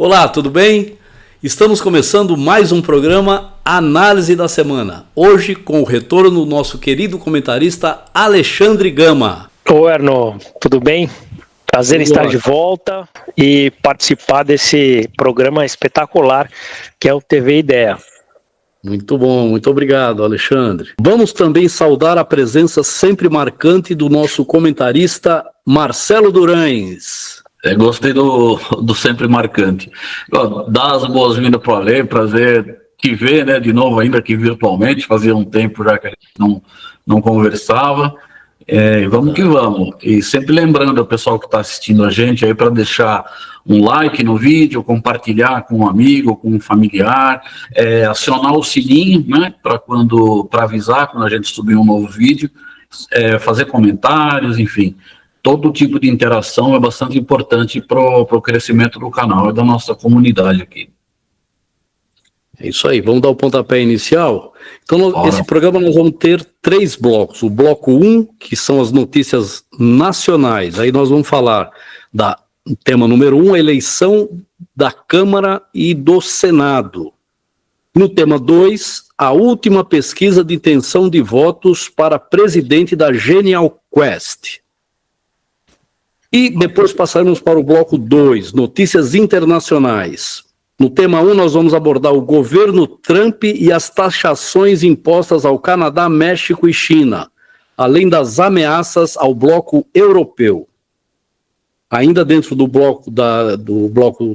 Olá, tudo bem? Estamos começando mais um programa Análise da Semana. Hoje com o retorno do nosso querido comentarista Alexandre Gama. Oi, Arno, tudo bem? Prazer em estar de volta e participar desse programa espetacular que é o TV Ideia. Muito bom, muito obrigado, Alexandre. Vamos também saudar a presença sempre marcante do nosso comentarista Marcelo Durães. Gostei do sempre marcante. Dar as boas-vindas para o Ale, prazer te ver, né, de novo, ainda aqui virtualmente, fazia um tempo já que a gente não conversava. Vamos que vamos. E sempre lembrando ao pessoal que está assistindo a gente aí para deixar um like no vídeo, compartilhar com um amigo, com um familiar, acionar o sininho, né, para avisar quando a gente subir um novo vídeo, fazer comentários, enfim. Todo tipo de interação é bastante importante para o crescimento do canal e da nossa comunidade aqui. É isso aí, vamos dar o pontapé inicial? Então, esse programa nós vamos ter 3 blocos. O bloco 1, que são as notícias nacionais. Aí nós vamos falar da tema número 1, a eleição da Câmara e do Senado. No tema 2, a última pesquisa de intenção de votos para presidente da Genial Quest. E depois passaremos para o bloco 2, notícias internacionais. No tema 1, nós vamos abordar o governo Trump e as taxações impostas ao Canadá, México e China, além das ameaças ao bloco europeu. Ainda dentro do bloco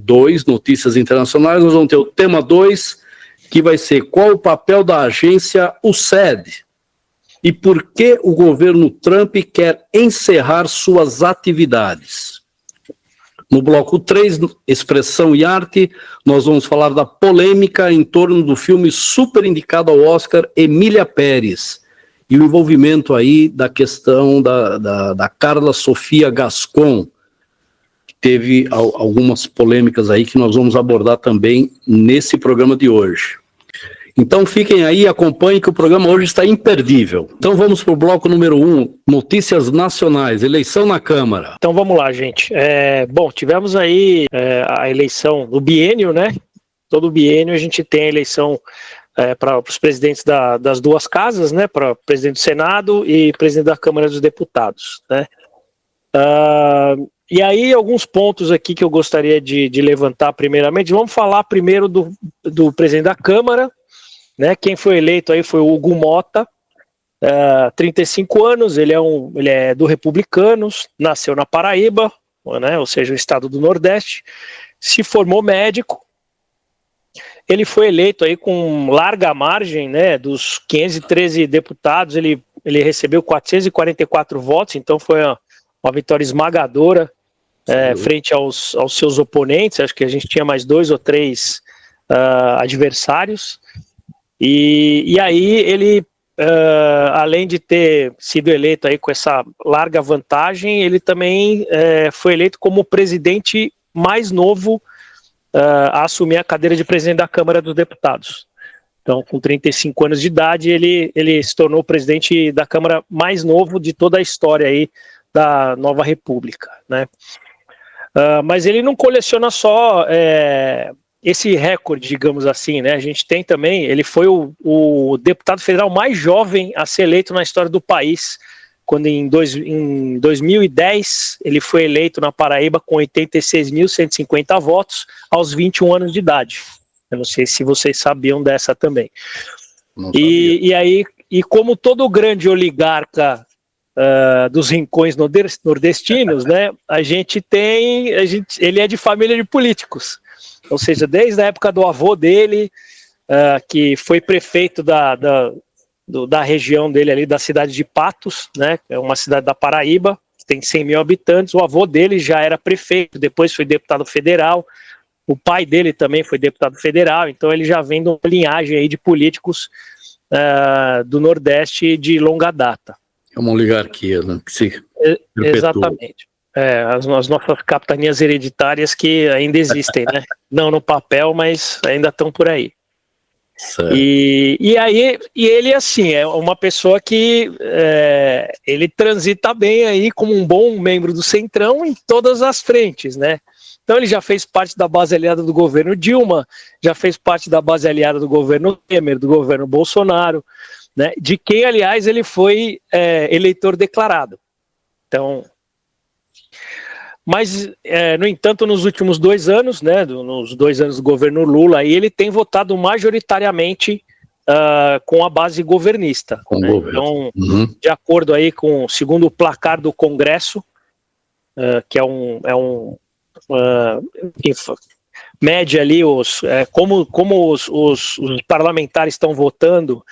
2, notícias internacionais, nós vamos ter o tema 2, que vai ser qual o papel da agência USAID e por que o governo Trump quer encerrar suas atividades. No bloco 3, expressão e arte, nós vamos falar da polêmica em torno do filme super indicado ao Oscar, Emília Pérez, e o envolvimento aí da questão da Carla Sofia Gascon, que teve algumas polêmicas aí que nós vamos abordar também nesse programa de hoje. Então fiquem aí, acompanhem que o programa hoje está imperdível. Então vamos para o bloco número 1, notícias nacionais, eleição na Câmara. Então vamos lá, gente. Bom, tivemos aí a eleição do biênio, né? Todo biênio a gente tem a eleição para os presidentes das duas casas, né? Para o presidente do Senado e presidente da Câmara dos Deputados, né? E aí alguns pontos aqui que eu gostaria de levantar primeiramente. Vamos falar primeiro do presidente da Câmara, né? Quem foi eleito aí foi o Hugo Mota, 35 anos, ele é do Republicanos, nasceu na Paraíba, né? Ou seja, o estado do Nordeste, se formou médico, ele foi eleito aí com larga margem, né? Dos 513 deputados, ele recebeu 444 votos, então foi uma vitória esmagadora frente aos seus oponentes. Acho que a gente tinha mais 2 ou 3 adversários. E aí ele, além de ter sido eleito aí com essa larga vantagem, ele também foi eleito como o presidente mais novo a assumir a cadeira de presidente da Câmara dos Deputados. Então, com 35 anos de idade, ele se tornou o presidente da Câmara mais novo de toda a história aí da Nova República, né? Mas ele não coleciona só esse recorde, digamos assim, né? A gente tem também, ele foi o deputado federal mais jovem a ser eleito na história do país, quando em 2010 ele foi eleito na Paraíba com 86.150 votos aos 21 anos de idade. Eu não sei se vocês sabiam dessa também. E como todo grande oligarca dos rincões nordestinos, né? Ele é de família de políticos. Ou seja, desde a época do avô dele, que foi prefeito da região dele ali, da cidade de Patos, né? É uma cidade da Paraíba, que tem 100 mil habitantes. O avô dele já era prefeito, depois foi deputado federal. O pai dele também foi deputado federal, então ele já vem de uma linhagem aí de políticos do Nordeste de longa data. É uma oligarquia, né? Que se Exatamente. As nossas capitanias hereditárias que ainda existem, né? Não no papel, mas ainda estão por aí. Certo. E ele, assim, é uma pessoa que ele transita bem aí como um bom membro do Centrão em todas as frentes, né? Então ele já fez parte da base aliada do governo Dilma, já fez parte da base aliada do governo Temer, do governo Bolsonaro, né, de quem, aliás, ele foi eleitor declarado. Então, mas, no entanto, nos últimos 2 anos, né, nos 2 anos do governo Lula, aí ele tem votado majoritariamente com a base governista. Com né? o governo. Então, de acordo aí com, segundo o placar do Congresso, que mede ali como os parlamentares estão votando,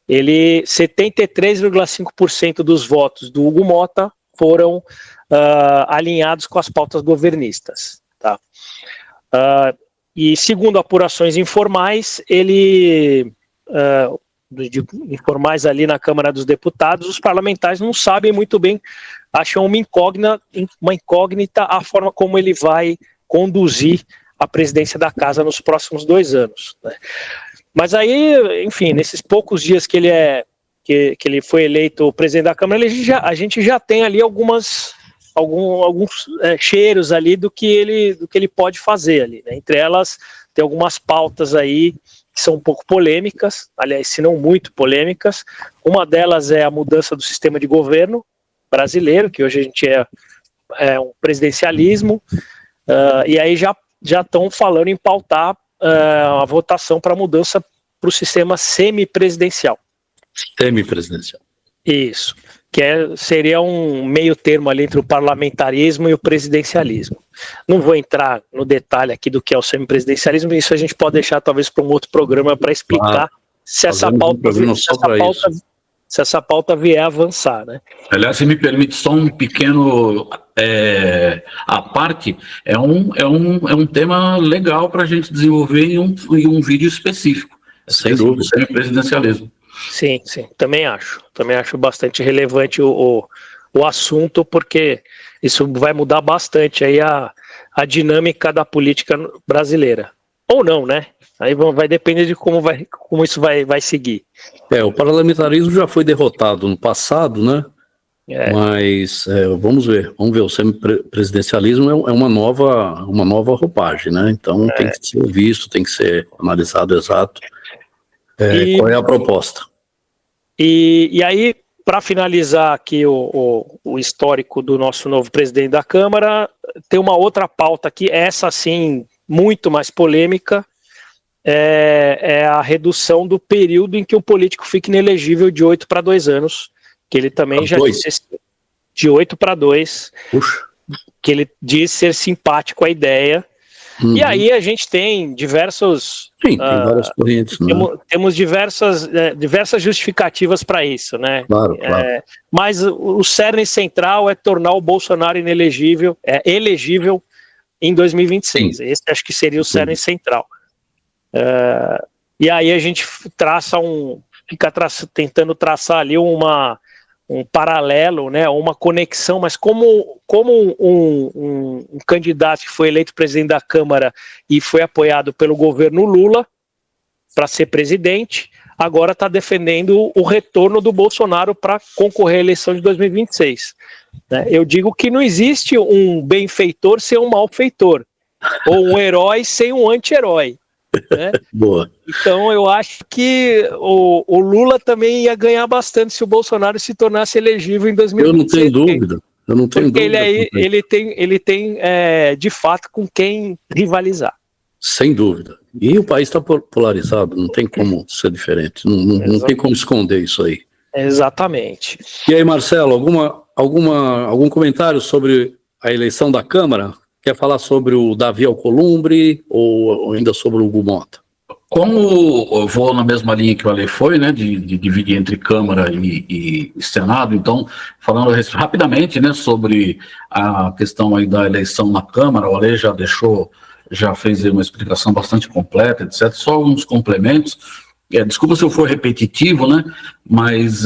73,5% dos votos do Hugo Motta foram alinhados com as pautas governistas. Tá? E segundo apurações informais, informais ali na Câmara dos Deputados, os parlamentares não sabem muito bem, acham uma incógnita a forma como ele vai conduzir a presidência da casa nos próximos 2 anos. Né? Mas aí, enfim, nesses poucos dias que ele foi eleito presidente da Câmara, a gente já tem ali alguns cheiros ali do que ele pode fazer ali. Né? Entre elas, tem algumas pautas aí que são um pouco polêmicas, aliás, se não muito polêmicas. Uma delas é a mudança do sistema de governo brasileiro, que hoje a gente é um presidencialismo, e aí já estão falando em pautar a votação para mudança para o sistema semipresidencial. Semipresidencial. Isso, que seria um meio termo ali entre o parlamentarismo e o presidencialismo. Não vou entrar no detalhe aqui do que é o semipresidencialismo, isso a gente pode deixar talvez para um outro programa para explicar se essa pauta vier a avançar, né? Aliás, se me permite só um pequeno à parte, é um tema legal para a gente desenvolver em um vídeo específico. Sem dúvida. Semipresidencialismo. Sim, também acho bastante relevante o assunto, porque isso vai mudar bastante aí a dinâmica da política brasileira. Ou não, né? Aí vai depender de como isso vai seguir. O parlamentarismo já foi derrotado no passado, né? Mas vamos ver, o semipresidencialismo é uma nova roupagem, né? Então tem que ser visto, tem que ser analisado exato. Qual é a proposta? E aí, para finalizar aqui o histórico do nosso novo presidente da Câmara, tem uma outra pauta aqui, essa sim, muito mais polêmica, é a redução do período em que o político fica inelegível de 8 para 2 anos, que ele também já disse de 8 para 2, que ele diz ser simpático à ideia. E aí a gente tem diversos... Sim, tem várias correntes. Né? Temos diversas justificativas para isso, né? Claro. Mas o cerne central é tornar o Bolsonaro elegível em 2026. Sim. Esse acho que seria o cerne central. E aí a gente fica tentando traçar ali um paralelo, né, uma conexão, mas como um candidato que foi eleito presidente da Câmara e foi apoiado pelo governo Lula para ser presidente, agora está defendendo o retorno do Bolsonaro para concorrer à eleição de 2026. Né? Eu digo que não existe um benfeitor sem um malfeitor, ou um herói sem um anti-herói. Né? Boa. Então eu acho que o Lula também ia ganhar bastante se o Bolsonaro se tornasse elegível em 2026. Eu não tenho dúvida. Ele tem de fato com quem rivalizar. Sem dúvida. E o país está polarizado, não tem como ser diferente, não tem como esconder isso aí. Exatamente. E aí, Marcelo, algum comentário sobre a eleição da Câmara? Quer falar sobre o Davi Alcolumbre ou ainda sobre o Hugo Motta? Como eu vou na mesma linha que o Ale foi, né, de dividir entre Câmara e Senado, então, falando rapidamente, né, sobre a questão aí da eleição na Câmara, o Ale já fez uma explicação bastante completa, etc. Só alguns complementos. Desculpa se eu for repetitivo, né, mas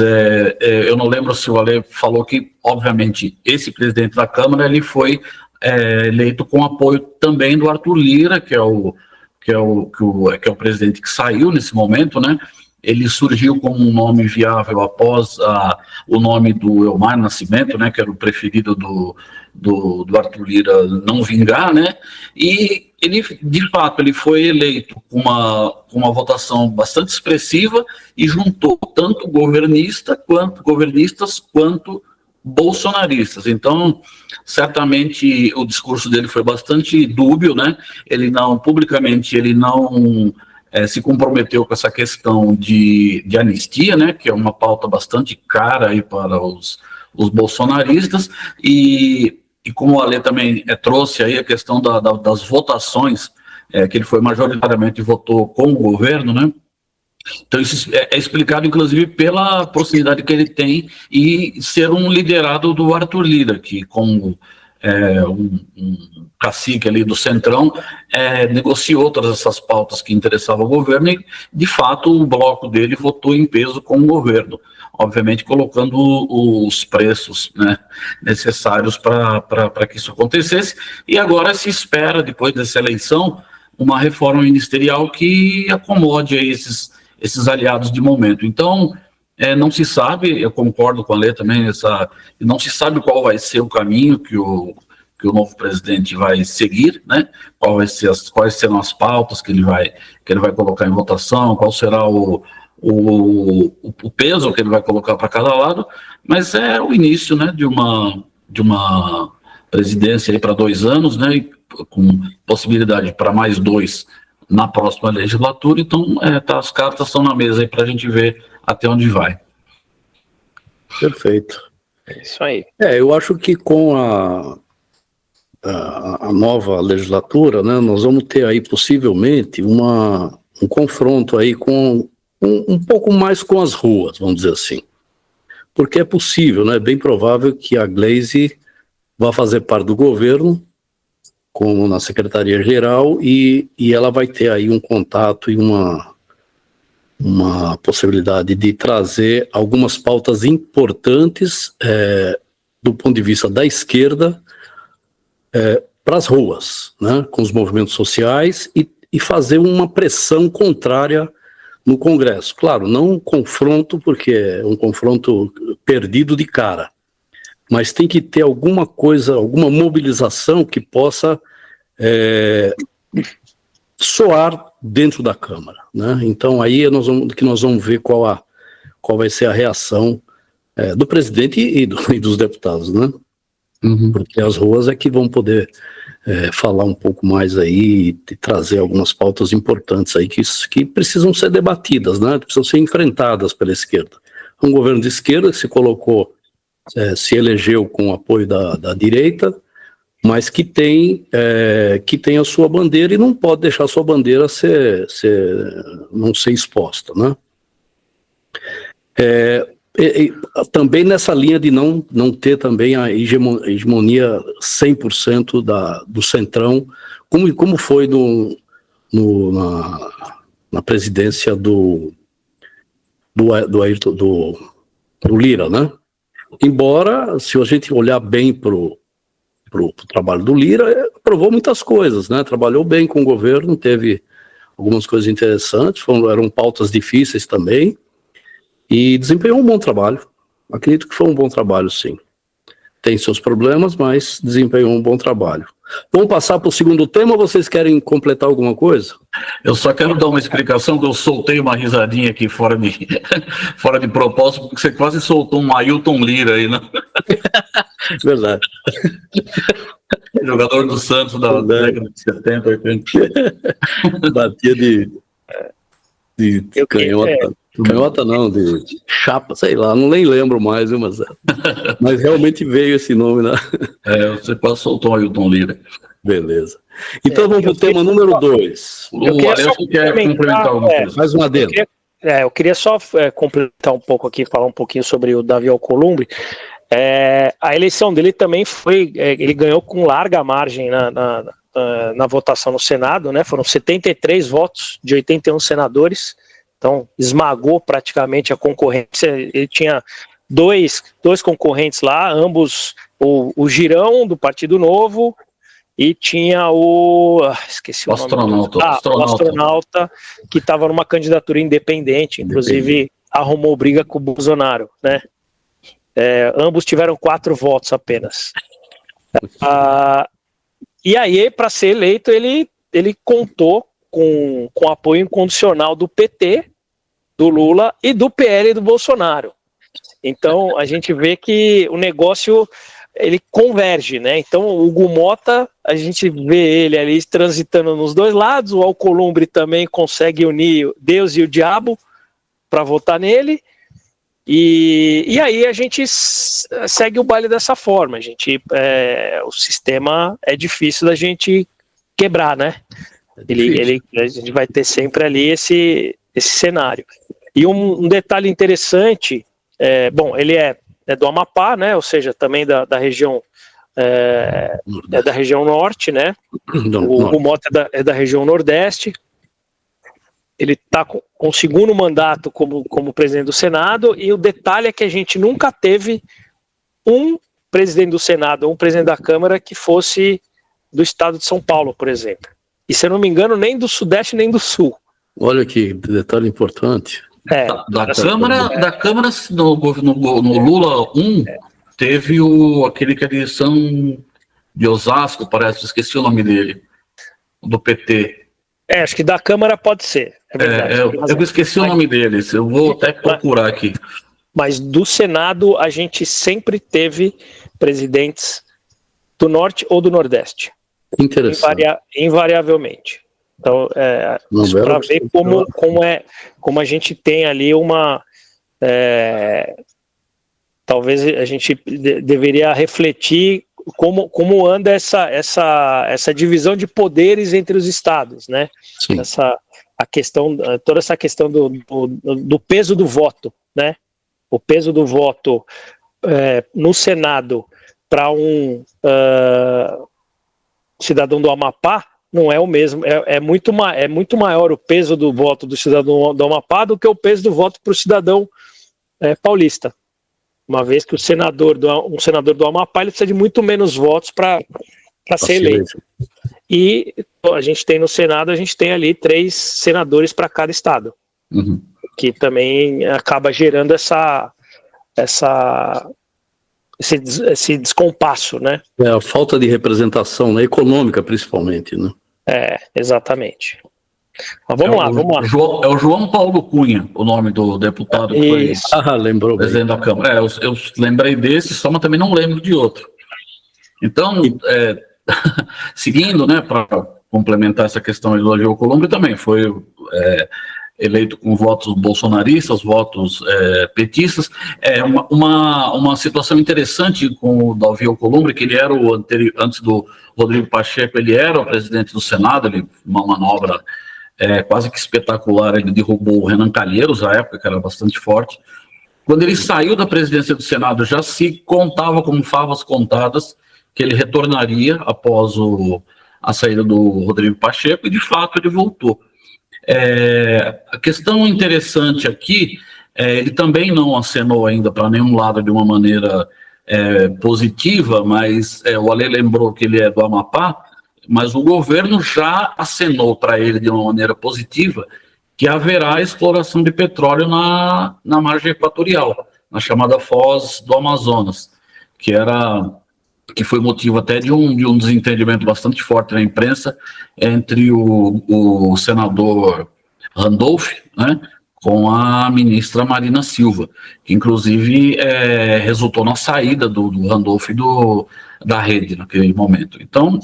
eu não lembro se o Ale falou que, obviamente, esse presidente da Câmara, ele foi eleito com apoio também do Arthur Lira, que é o presidente que saiu nesse momento, né? ele surgiu como um nome viável após o nome do Elmar Nascimento, né, que era o preferido do Arthur Lira, não vingar, né, e ele, de fato, ele foi eleito com uma votação bastante expressiva e juntou tanto governistas quanto bolsonaristas. Então, certamente o discurso dele foi bastante dúbio, né? Publicamente, ele não se comprometeu com essa questão de anistia, né? Que é uma pauta bastante cara aí para os bolsonaristas, e como a Ale também trouxe aí a questão das votações, que ele foi majoritariamente votou com o governo, né? Então isso é explicado, inclusive, pela proximidade que ele tem e ser um liderado do Arthur Lira, que como um cacique ali do Centrão, negociou todas essas pautas que interessavam ao governo e, de fato, o bloco dele votou em peso com o governo, obviamente colocando os preços, né, necessários para que isso acontecesse. E agora se espera, depois dessa eleição, uma reforma ministerial que acomode aí esses aliados de momento. Então, não se sabe, eu concordo com a Lê também, não se sabe qual vai ser o caminho que o novo presidente vai seguir, né? Quais serão as pautas que ele vai colocar em votação, qual será o peso que ele vai colocar para cada lado, mas é o início, né, de uma presidência aí para 2 anos, né, com possibilidade para mais 2 na próxima legislatura. Então, as cartas estão na mesa aí para a gente ver até onde vai. Perfeito. É isso aí. Eu acho que com a nova legislatura, né, nós vamos ter aí possivelmente um confronto aí com um pouco mais com as ruas, vamos dizer assim. Porque é possível, né, bem provável que a Gleisi vá fazer parte do governo, como na Secretaria-Geral, e ela vai ter aí um contato e uma possibilidade de trazer algumas pautas importantes do ponto de vista da esquerda para as ruas, né, com os movimentos sociais e fazer uma pressão contrária no Congresso. Claro, não um confronto, porque é um confronto perdido de cara, mas tem que ter alguma coisa, alguma mobilização que possa soar dentro da Câmara, né? Então aí nós vamos ver qual vai ser a reação do presidente e dos deputados, né? Uhum. Porque as ruas é que vão poder falar um pouco mais aí e trazer algumas pautas importantes aí que precisam ser debatidas, né? Precisam ser enfrentadas pela esquerda. Um governo de esquerda que se elegeu com o apoio da direita, mas que tem a sua bandeira e não pode deixar a sua bandeira não ser exposta, né? Também nessa linha de não ter também a hegemonia 100% do Centrão, como foi na presidência do Lira, né? Embora, se a gente olhar bem para o trabalho do Lira, aprovou muitas coisas, né? Trabalhou bem com o governo, teve algumas coisas interessantes, eram pautas difíceis também, e desempenhou um bom trabalho. Acredito que foi um bom trabalho, sim. Tem seus problemas, mas desempenhou um bom trabalho. Vamos passar para o segundo tema, ou vocês querem completar alguma coisa? Eu só quero dar uma explicação, que eu soltei uma risadinha aqui fora de propósito, porque você quase soltou um Ailton Lira aí, né? Verdade. Jogador do Santos da década de 70, 80. Batia de canhota. Canhota não, de chapa, sei lá, nem lembro mais, mas realmente veio esse nome, né? Você quase soltou o Ailton Lira. Beleza. Então vamos para o tema número 2. O Alessio quer complementar alguma coisa. Mais uma dentro. Eu queria só complementar um pouco aqui, falar um pouquinho sobre o Davi Alcolumbre. A eleição dele também ele ganhou com larga margem na votação no Senado, né? Foram 73 votos de 81 senadores. Então, esmagou praticamente a concorrência. Ele tinha dois concorrentes lá, ambos o Girão, do Partido Novo, e tinha esqueci o nome. O astronauta que estava numa candidatura independente, inclusive arrumou briga com o Bolsonaro, né? Ambos tiveram 4 votos apenas. E aí, para ser eleito, ele contou com apoio incondicional do PT, do Lula e do PL do Bolsonaro. Então, a gente vê que o negócio, ele converge, né? Então, o Hugo Motta, a gente vê ele ali transitando nos dois lados, o Alcolumbre também consegue unir Deus e o diabo para votar nele, e aí a gente segue o baile dessa forma. O sistema é difícil da gente quebrar, né? A gente vai ter sempre ali esse cenário. E um detalhe interessante, ele é do Amapá, né? Ou seja, também da região da região norte, né? O Motta é da região nordeste. Ele está com o segundo mandato como presidente do Senado, e o detalhe é que a gente nunca teve um presidente do Senado, um presidente da Câmara que fosse do estado de São Paulo, por exemplo. E, se eu não me engano, nem do Sudeste nem do Sul. Olha que detalhe importante. Da Câmara no Lula 1, teve aquele que eles são de Osasco, parece, esqueci o nome dele, do PT. Acho que da Câmara pode ser. É verdade. Eu esqueci o nome deles, eu vou até procurar aqui. Mas do Senado, a gente sempre teve presidentes do Norte ou do Nordeste. Interessante. Invariavelmente. Então, para ver como a gente tem ali uma... talvez a gente deveria refletir como anda essa divisão de poderes entre os estados, né? Toda essa questão do peso do voto, né? O peso do voto no Senado para um cidadão do Amapá não é o mesmo, é muito maior o peso do voto do cidadão do Amapá do que o peso do voto para o cidadão paulista. Uma vez que um senador do Amapá ele precisa de muito menos votos para ser eleito. E a gente tem no Senado, a gente tem ali 3 senadores para cada estado. Uhum. Que também acaba gerando esse descompasso, né? A falta de representação, né, econômica principalmente, né? Exatamente. Mas vamos lá. É o João Paulo Cunha, o nome do deputado que foi lembrou presidente da Câmara. Eu lembrei desse, só mas também não lembro de outro. Então, seguindo, né, para complementar essa questão do Alcolumbre, também foi eleito com votos bolsonaristas, votos petistas. Uma situação interessante com o Davi Alcolumbre, que ele era antes do Rodrigo Pacheco, ele era o presidente do Senado, uma manobra quase que espetacular, ele derrubou o Renan Calheiros, à época, que era bastante forte. Quando ele saiu da presidência do Senado, já se contava como favas contadas que ele retornaria após a saída do Rodrigo Pacheco, e de fato ele voltou. A questão interessante aqui, ele também não acenou ainda para nenhum lado de uma maneira positiva, mas o Ale lembrou que ele é do Amapá, mas o governo já acenou para ele de uma maneira positiva que haverá exploração de petróleo na margem equatorial, na chamada Foz do Amazonas, que foi motivo até de um desentendimento bastante forte na imprensa entre o senador Randolph, né, com a ministra Marina Silva, que inclusive resultou na saída do Randolph da rede naquele momento. Então,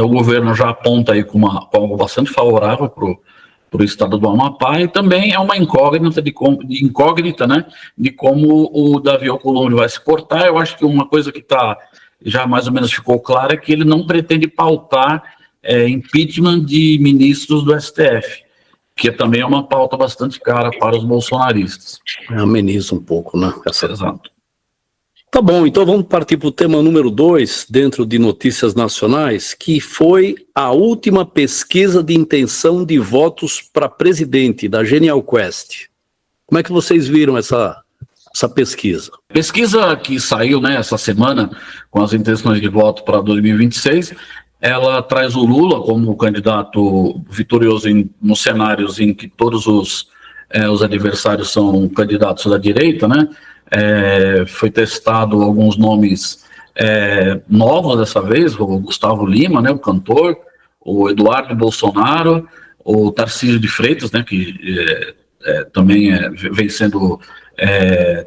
o governo já aponta aí com algo bastante favorável para o estado do Amapá, e também é uma incógnita, né, de como o Davi Alcolumbre vai se portar. Eu acho que uma coisa que já mais ou menos ficou clara é que ele não pretende pautar impeachment de ministros do STF, que também é uma pauta bastante cara para os bolsonaristas. Ameniza um pouco, né? Exato. Tá bom, então vamos partir para o tema número 2, dentro de notícias nacionais, que foi a última pesquisa de intenção de votos para presidente da Genial Quest. Como é que vocês viram essa pesquisa? Pesquisa que saiu, né, essa semana com as intenções de voto para 2026, ela traz o Lula como candidato vitorioso nos cenários em que todos os adversários são candidatos da direita, né? Foi testado alguns nomes novos dessa vez, o Gustavo Lima, né, o cantor, o Eduardo Bolsonaro, o Tarcísio de Freitas, né, que também vem sendo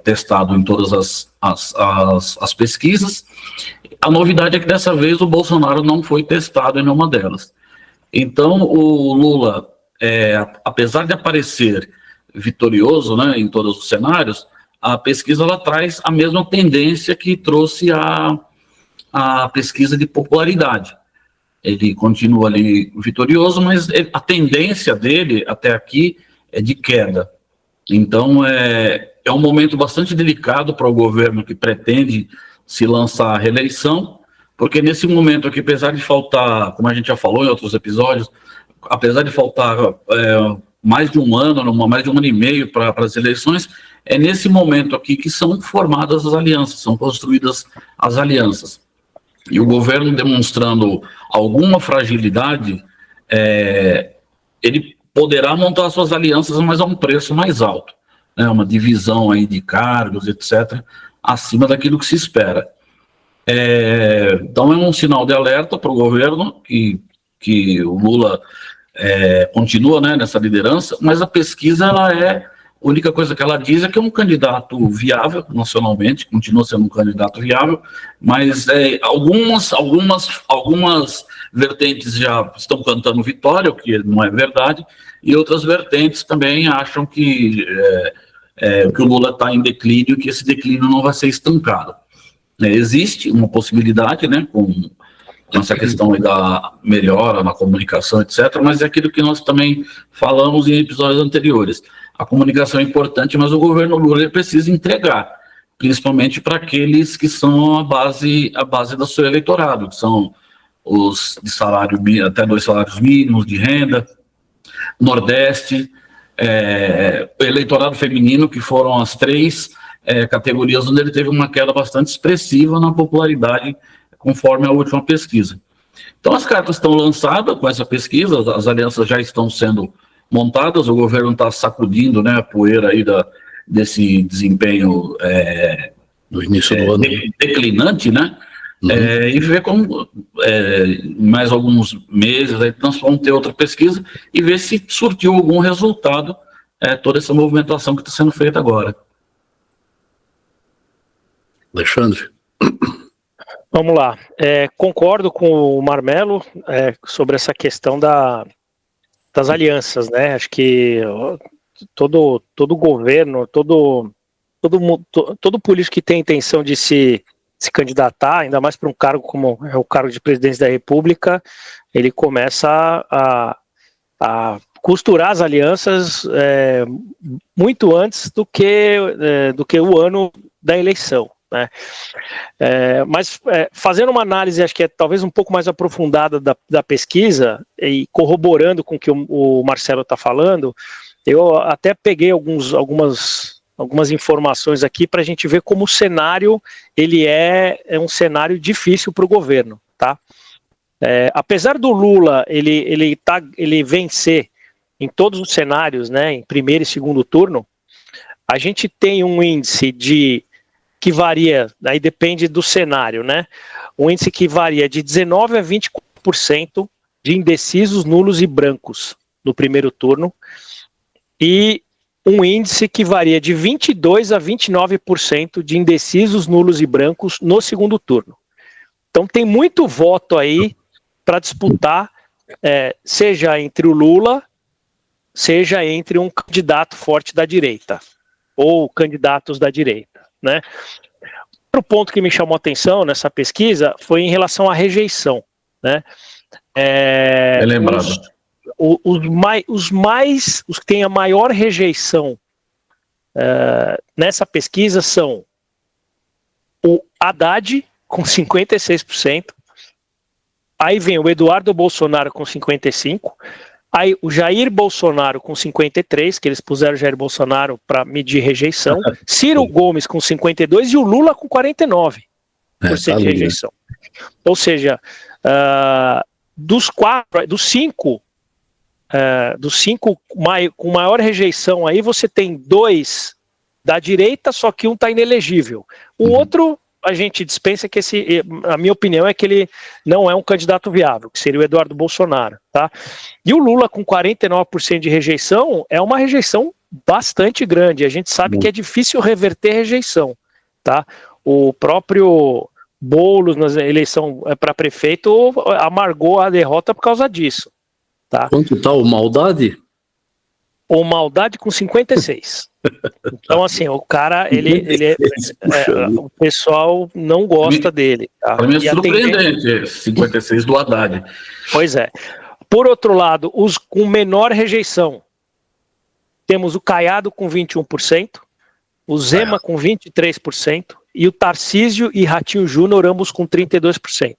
testado em todas as pesquisas. A novidade é que dessa vez o Bolsonaro não foi testado em nenhuma delas. Então o Lula, apesar de aparecer vitorioso, né, em todos os cenários, a pesquisa ela traz a mesma tendência que trouxe a pesquisa de popularidade. Ele continua ali vitorioso, mas a tendência dele até aqui é de queda. Então é um momento bastante delicado para o governo que pretende se lançar à reeleição, porque nesse momento aqui, apesar de faltar, como a gente já falou em outros episódios, apesar de faltar mais de um ano e meio para as eleições, é nesse momento aqui que são formadas as alianças, são construídas as alianças. E o governo demonstrando alguma fragilidade, ele poderá montar suas alianças, mas a um preço mais alto, né? Uma divisão aí de cargos, etc., acima daquilo que se espera. Então é um sinal de alerta para o governo que o Lula continua, né, nessa liderança, mas a pesquisa, a única coisa que ela diz é que é um candidato viável nacionalmente, continua sendo um candidato viável, mas algumas vertentes já estão cantando vitória, o que não é verdade, e outras vertentes também acham que o Lula está em declínio, que esse declínio não vai ser estancado. Existe uma possibilidade, né, com essa questão aí da melhora na comunicação, etc., mas é aquilo que nós também falamos em episódios anteriores. A comunicação é importante, mas o governo Lula precisa entregar, principalmente para aqueles que são a base do seu eleitorado, que são os de salário, até 2 salários mínimos de renda, Nordeste, o eleitorado feminino, que foram as 3 categorias onde ele teve uma queda bastante expressiva na popularidade, conforme a última pesquisa. Então as cartas estão lançadas com essa pesquisa, as alianças já estão sendo montadas, o governo está sacudindo, né, a poeira aí desse desempenho no início do ano declinante, né? E ver como mais alguns meses aí nós vamos ter outra pesquisa e ver se surtiu algum resultado toda essa movimentação que está sendo feita agora. Alexandre? Vamos lá. Concordo com o Marmelo sobre essa questão das alianças, né? Acho que todo governo, todo político que tem intenção de se candidatar, ainda mais para um cargo como é o cargo de presidência da República, ele começa a costurar as alianças muito antes do que o ano da eleição, né? Mas fazendo uma análise, acho que é talvez um pouco mais aprofundada da pesquisa e corroborando com o que o Marcelo está falando, eu até peguei algumas informações aqui para a gente ver como o cenário ele é um cenário difícil para o governo, tá? Apesar do Lula ele vencer em todos os cenários, né, em primeiro e segundo turno, a gente tem um índice que varia, aí depende do cenário, né? Um índice que varia de 19% a 24% de indecisos, nulos e brancos no primeiro turno, e um índice que varia de 22% a 29% de indecisos, nulos e brancos no segundo turno. Então tem muito voto aí para disputar, seja entre o Lula, seja entre um candidato forte da direita, ou candidatos da direita, né? Outro ponto que me chamou a atenção nessa pesquisa foi em relação à rejeição, né? Lembrado. Os que têm a maior rejeição nessa pesquisa são o Haddad, com 56%, aí vem o Eduardo Bolsonaro com 55%, aí o Jair Bolsonaro com 53%, que eles puseram o Jair Bolsonaro para medir rejeição, Ciro Gomes com 52% e o Lula com 49% de rejeição. Ou seja, dos cinco com maior rejeição aí, você tem 2 da direita, só que um está inelegível. O outro, a gente dispensa, que a minha opinião é que ele não é um candidato viável, que seria o Eduardo Bolsonaro, tá? E o Lula com 49% de rejeição é uma rejeição bastante grande. A gente sabe que é difícil reverter rejeição, tá? O próprio Boulos, na eleição para prefeito, amargou a derrota por causa disso, tá? Quanto tá o Maldade? O Maldade com 56. Então, assim, o cara, o pessoal não gosta dele. Tá? Para mim é surpreendente, 56 do Haddad. Pois é. Por outro lado, os com menor rejeição, temos o Caiado com 21%, o Zema com 23%, e o Tarcísio e Ratinho Júnior, ambos com 32%.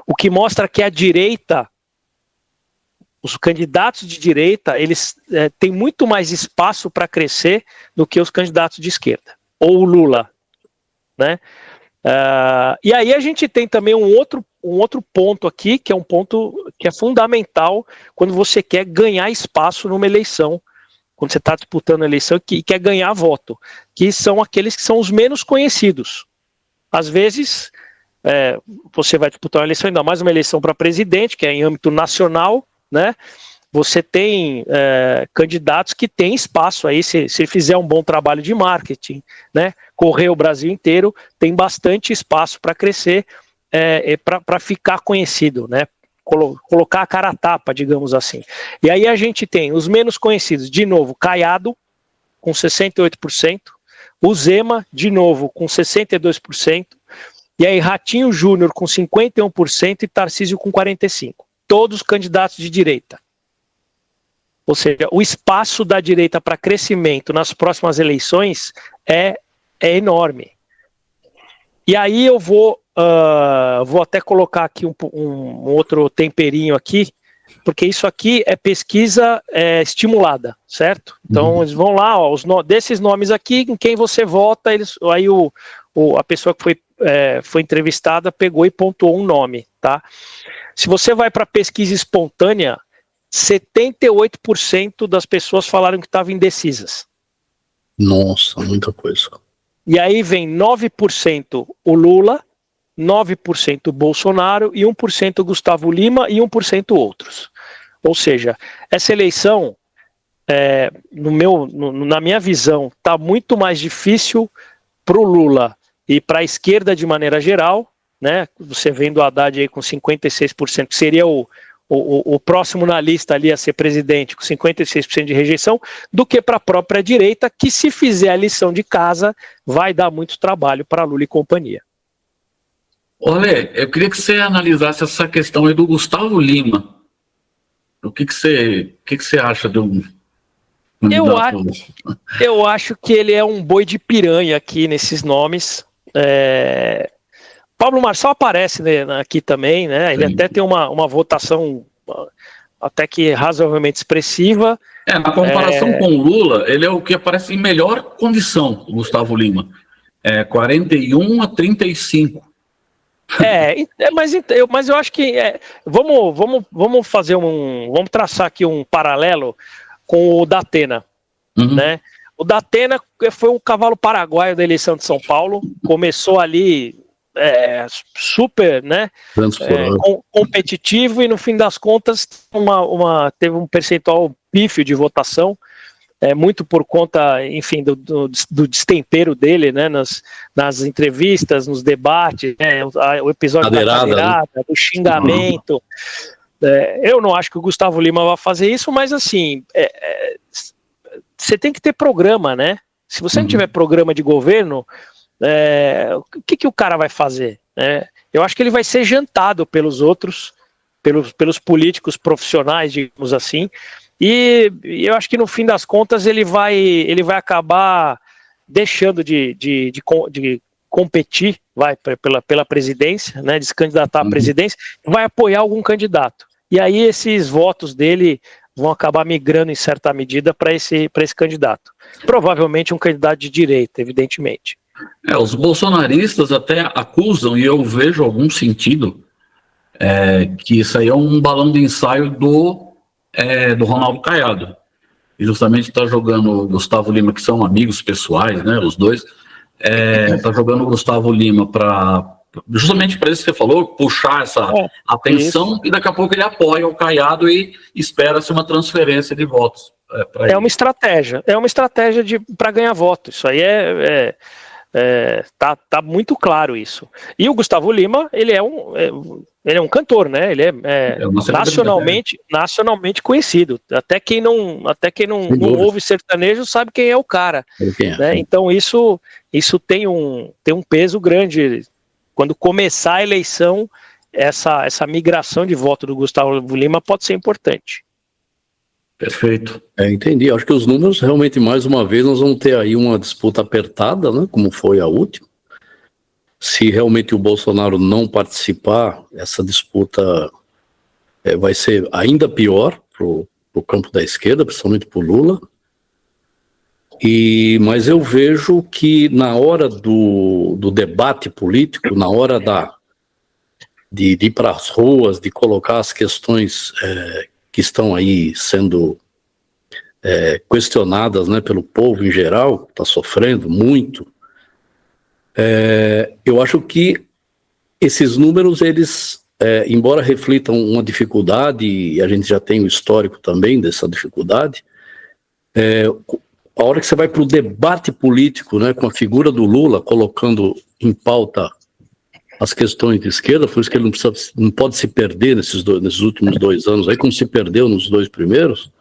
O que mostra que a direita, os candidatos de direita, eles têm muito mais espaço para crescer do que os candidatos de esquerda, ou o Lula, né? E aí a gente tem também um outro ponto aqui, que é um ponto que é fundamental quando você quer ganhar espaço numa eleição, quando você está disputando a eleição e quer ganhar voto, que são aqueles que são os menos conhecidos. Às vezes, você vai disputar uma eleição, ainda mais uma eleição para presidente, que é em âmbito nacional, né? Você tem candidatos que têm espaço aí, se fizer um bom trabalho de marketing, né? Correr o Brasil inteiro, tem bastante espaço para crescer, para ficar conhecido, né? Colocar a cara a tapa, digamos assim. E aí a gente tem os menos conhecidos, de novo, Caiado, com 68%, o Zema, de novo, com 62%, e aí Ratinho Júnior com 51% e Tarcísio com 45%. Todos candidatos de direita. Ou seja, o espaço da direita para crescimento nas próximas eleições é enorme. E aí eu vou até colocar aqui um outro temperinho aqui, porque isso aqui é pesquisa estimulada, certo? Então eles vão lá, desses nomes aqui, em quem você vota, aí a pessoa que foi entrevistada pegou e pontuou um nome, tá? Se você vai para pesquisa espontânea, 78% das pessoas falaram que estavam indecisas. Nossa, muita coisa. E aí vem 9% o Lula, 9% o Bolsonaro e 1% o Gustavo Lima e 1% outros. Ou seja, essa eleição, na minha visão, está muito mais difícil para o Lula e para a esquerda de maneira geral, né? Você vendo o Haddad aí com 56%, que seria o próximo na lista ali a ser presidente, com 56% de rejeição, do que para a própria direita, que se fizer a lição de casa, vai dar muito trabalho para Lula e companhia. Olha, eu queria que você analisasse essa questão aí do Gustavo Lima. O que você acha de um candidato? Eu acho que ele é um boi de piranha aqui nesses nomes. Pablo Marçal aparece, né, aqui também, né? Ele até tem uma votação até que razoavelmente expressiva. Na comparação com o Lula, ele é o que aparece em melhor condição, o Gustavo Lima. 41-35. Mas eu acho que vamos fazer vamos traçar aqui um paralelo com o Datena, né? O Datena foi um cavalo paraguaio da eleição de São Paulo, começou ali super, né, competitivo, e no fim das contas teve um percentual pífio de votação, muito por conta, enfim, do destempero dele, né, nas entrevistas, nos debates, né, o episódio da cadeirada, do xingamento. Eu não acho que o Gustavo Lima vai fazer isso, mas assim, você tem que ter programa, né? Se você não tiver programa de governo, o que o cara vai fazer? Eu acho que ele vai ser jantado pelos outros, pelos políticos profissionais, digamos assim, e eu acho que no fim das contas ele vai acabar deixando de competir pela presidência, né, de se candidatar à presidência, vai apoiar algum candidato. E aí esses votos dele vão acabar migrando em certa medida para esse candidato. Provavelmente um candidato de direita, evidentemente. Os bolsonaristas até acusam, e eu vejo algum sentido, que isso aí é um balão de ensaio do Ronaldo Caiado. E justamente está jogando o Gustavo Lima, que são amigos pessoais, né, os dois, está jogando o Gustavo Lima justamente para isso que você falou, puxar essa atenção, isso. E daqui a pouco ele apoia o Caiado e espera-se uma transferência de votos. É uma estratégia para ganhar voto. Isso aí tá muito claro isso. E o Gustavo Lima, ele é um cantor, né? Ele é nacionalmente conhecido. Até quem não ouve sertanejo sabe quem é o cara. Né? Então isso tem um peso grande. Quando começar a eleição, essa migração de voto do Gustavo Lima pode ser importante. Perfeito. Entendi. Acho que os números, realmente, mais uma vez, nós vamos ter aí uma disputa apertada, né, como foi a última. Se realmente o Bolsonaro não participar, essa disputa vai ser ainda pior para o campo da esquerda, principalmente para o Lula. Mas eu vejo que na hora do debate político, na hora de ir para as ruas, de colocar as questões que estão aí sendo questionadas, né, pelo povo em geral, que está sofrendo muito, eu acho que esses números, eles, embora reflitam uma dificuldade, e a gente já tem o histórico também dessa dificuldade, a hora que você vai para o debate político, né, com a figura do Lula, colocando em pauta as questões de esquerda, por isso que ele não pode se perder nesses últimos 2 anos, aí como se perdeu nos 2 primeiros,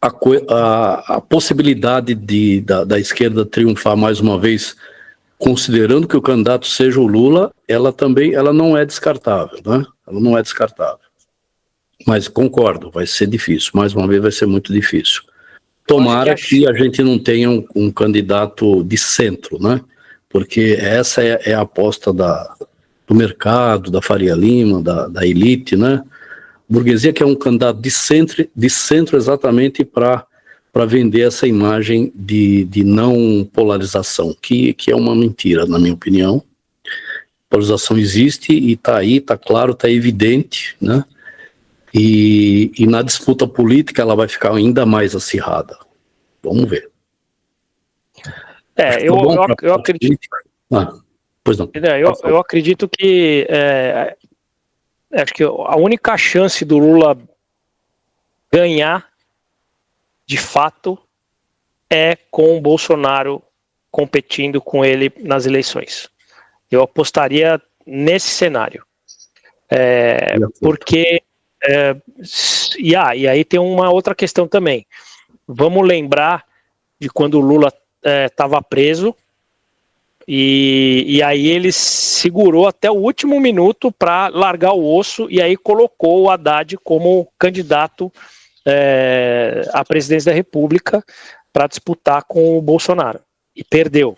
a possibilidade da esquerda triunfar mais uma vez, considerando que o candidato seja o Lula, ela não é descartável, né? Ela não é descartável. Mas concordo, vai ser difícil, mais uma vez vai ser muito difícil. Tomara que a gente não tenha um candidato de centro, né? Porque essa é a aposta do mercado, da Faria Lima, da elite, né? Burguesia que é um candidato de centro exatamente para vender essa imagem de não polarização, que é uma mentira, na minha opinião. Polarização existe e está aí, está claro, está evidente, né? E na disputa política ela vai ficar ainda mais acirrada. Vamos ver. Eu acredito. Pois não. Eu acredito que acho que a única chance do Lula ganhar de fato é com o Bolsonaro competindo com ele nas eleições. Eu apostaria nesse cenário. Porque e aí tem uma outra questão também. Vamos lembrar de quando o Lula estava preso e aí ele segurou até o último minuto para largar o osso e aí colocou o Haddad como candidato à presidência da República para disputar com o Bolsonaro e perdeu.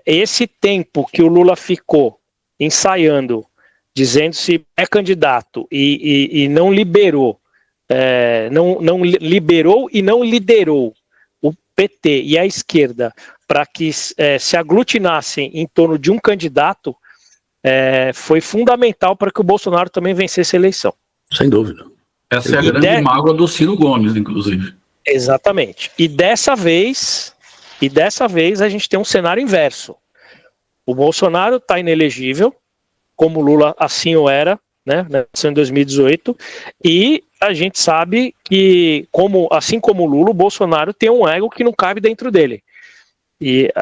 Esse tempo que o Lula ficou ensaiando, dizendo-se candidato e não liberou, não liberou e não liderou o PT e a esquerda para que se aglutinassem em torno de um candidato, foi fundamental para que o Bolsonaro também vencesse a eleição. Sem dúvida. Essa é a grande mágoa do Ciro Gomes, inclusive. Exatamente. E dessa vez a gente tem um cenário inverso. O Bolsonaro está inelegível, como o Lula assim o era, né, em 2018, e a gente sabe que, assim como o Lula, o Bolsonaro tem um ego que não cabe dentro dele.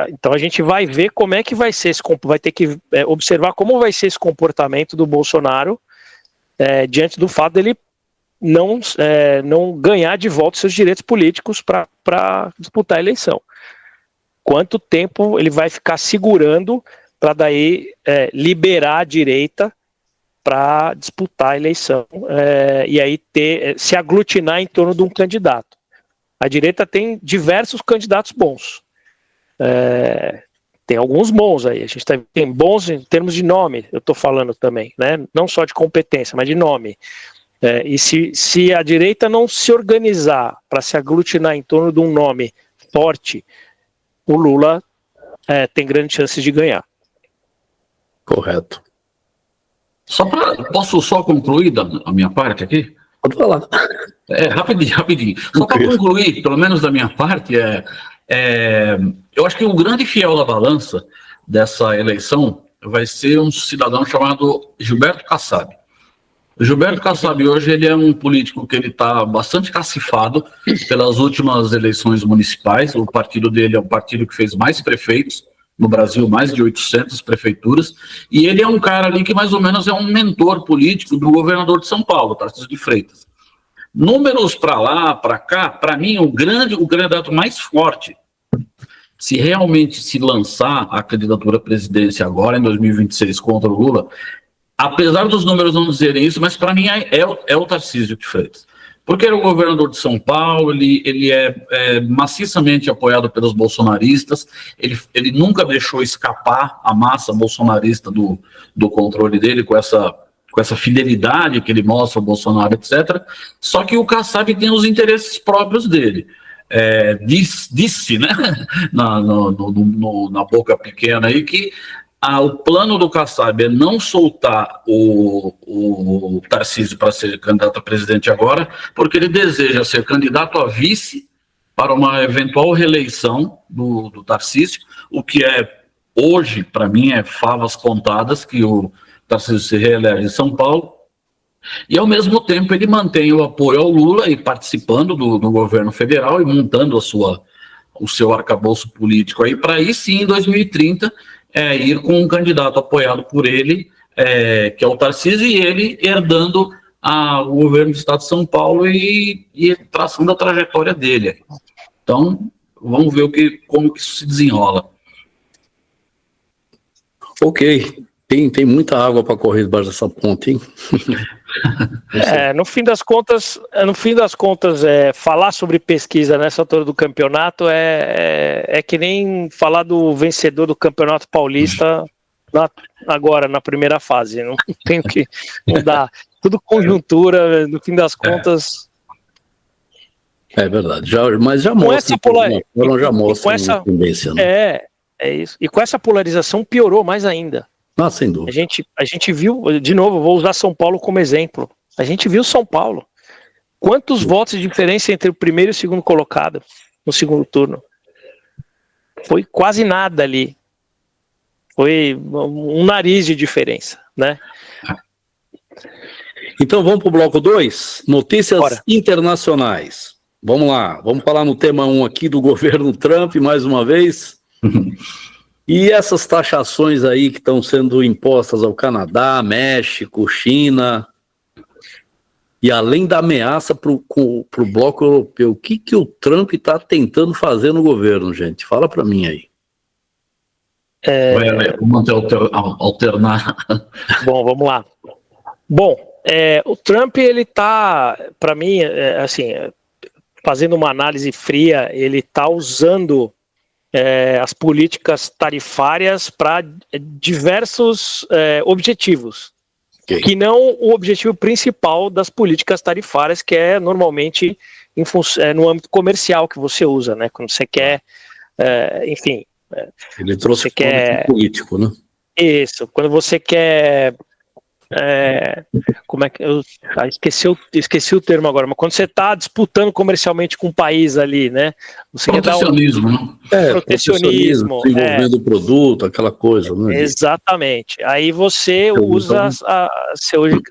Então a gente vai ver como é que vai ser vai ter que observar como vai ser esse comportamento do Bolsonaro diante do fato dele não ganhar de volta seus direitos políticos para disputar a eleição. Quanto tempo ele vai ficar segurando para daí liberar a direita para disputar a eleição e aí se aglutinar em torno de um candidato. A direita tem diversos candidatos bons. Tem alguns bons aí, a gente tem bons em termos de nome, eu estou falando também, né? Não só de competência, mas de nome. E se a direita não se organizar para se aglutinar em torno de um nome forte, o Lula tem grande chance de ganhar. Correto. Posso só concluir a minha parte aqui? Pode falar. Rapidinho. Só para concluir, pelo menos da minha parte, eu acho que o grande fiel da balança dessa eleição vai ser um cidadão chamado Gilberto Kassab. O Gilberto Kassab hoje ele é um político que ele está bastante cacifado pelas últimas eleições municipais. O partido dele é o partido que fez mais prefeitos no Brasil, mais de 800 prefeituras, e ele é um cara ali que mais ou menos é um mentor político do governador de São Paulo, Tarcísio de Freitas. Números para lá, para cá, para mim, o candidato mais forte, se realmente se lançar a candidatura à presidência agora, em 2026, contra o Lula, apesar dos números não dizerem isso, mas para mim é o Tarcísio de Freitas. Porque ele é o governador de São Paulo, ele é maciçamente apoiado pelos bolsonaristas, ele nunca deixou escapar a massa bolsonarista do controle dele, com essa fidelidade que ele mostra ao Bolsonaro, etc. Só que o Kassab tem os interesses próprios dele. Disse, né, na boca pequena aí, que o plano do Kassab é não soltar o Tarcísio para ser candidato a presidente agora, porque ele deseja ser candidato a vice para uma eventual reeleição do Tarcísio, o que hoje, para mim, favas contadas, que o Tarcísio se reelege em São Paulo, e ao mesmo tempo ele mantém o apoio ao Lula e participando do governo federal e montando o seu arcabouço político aí, para aí sim, em 2030, ir com um candidato apoiado por ele, que é o Tarcísio, e ele herdando o governo do estado de São Paulo e traçando a trajetória dele. Então, vamos ver como que isso se desenrola. Ok. Tem muita água para correr debaixo dessa ponte, hein? No fim das contas, falar sobre pesquisa nessa altura do campeonato é que nem falar do vencedor do Campeonato Paulista agora, na primeira fase. Não tem o que mudar. Tudo conjuntura, no fim das contas. É verdade. Mas já mostra. Já mostra uma tendência, né? É isso. E com essa polarização piorou mais ainda. Sem dúvida. A gente viu, de novo, vou usar São Paulo como exemplo. A gente viu São Paulo. Quantos votos de diferença entre o primeiro e o segundo colocado no segundo turno? Foi quase nada ali. Foi um nariz de diferença, né? Então vamos para o bloco 2, notícias internacionais. Vamos lá, vamos falar no tema 1 aqui do governo Trump, mais uma vez. E essas taxações aí que estão sendo impostas ao Canadá, México, China, e além da ameaça para o bloco europeu, o que o Trump está tentando fazer no governo, gente? Fala para mim aí. Vamos alternar. Bom, vamos lá. Bom, o Trump, ele está, para mim, assim, fazendo uma análise fria, ele está usando as políticas tarifárias para diversos objetivos, que não o objetivo principal das políticas tarifárias, que é normalmente no âmbito comercial que você usa, né? Quando você quer, enfim... Ele trouxe político, né? Isso, quando você quer... como é que eu esqueci o termo agora, mas quando você está disputando comercialmente com um país ali, né? Você protecionismo, quer dar protecionismo, desenvolvendo o produto, aquela coisa, né? Exatamente. Aí você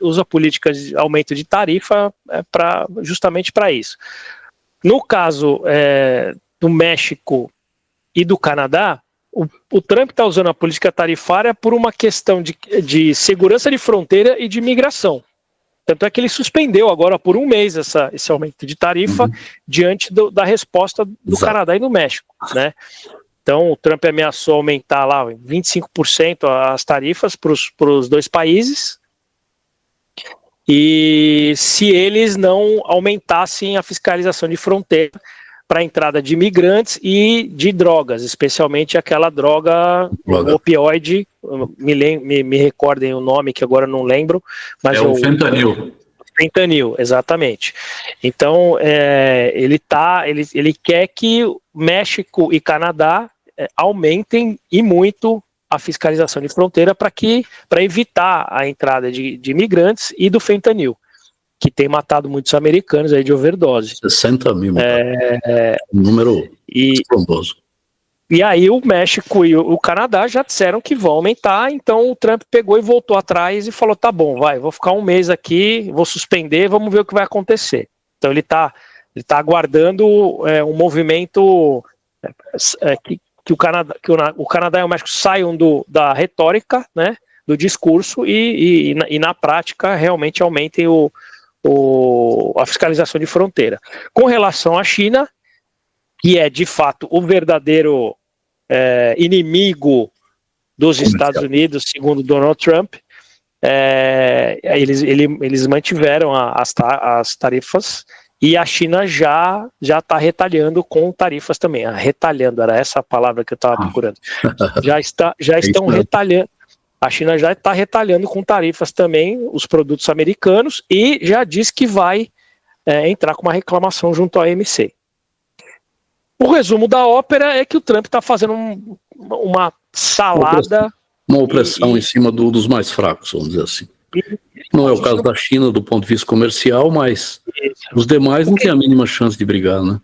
usa políticas de aumento de tarifa justamente para isso. No caso do México e do Canadá, o Trump está usando a política tarifária por uma questão de segurança de fronteira e de migração. Tanto é que ele suspendeu agora por um mês esse aumento de tarifa diante da resposta do Canadá e do México, né? Então o Trump ameaçou aumentar lá 25% as tarifas para os dois países, e se eles não aumentassem a fiscalização de fronteira para a entrada de imigrantes e de drogas, especialmente aquela droga. Opioide, me recordem o nome, que agora não lembro. Mas o fentanil. Fentanil, exatamente. Então, ele quer que México e Canadá aumentem e muito a fiscalização de fronteira para evitar a entrada de imigrantes e do fentanil, que tem matado muitos americanos aí de overdose. 60 mil, um número estrondoso. E aí o México e o Canadá já disseram que vão aumentar, então o Trump pegou e voltou atrás e falou, tá bom, vou ficar um mês aqui, vou suspender, vamos ver o que vai acontecer. Então ele tá aguardando um movimento que o Canadá e o México saiam da retórica, né, do discurso e na prática realmente aumentem a fiscalização de fronteira. Com relação à China, que é de fato o verdadeiro inimigo dos Estados Unidos, segundo Donald Trump, eles mantiveram as tarifas e a China já está retalhando com tarifas também. Retalhando, era essa a palavra que eu estava procurando. Já estão retalhando. A China já está retalhando com tarifas também os produtos americanos e já disse que vai entrar com uma reclamação junto à OMC. O resumo da ópera é que o Trump está fazendo uma salada... Uma opressão em cima dos mais fracos, vamos dizer assim. Não é o caso da China do ponto de vista comercial, mas os demais não têm a mínima chance de brigar, né?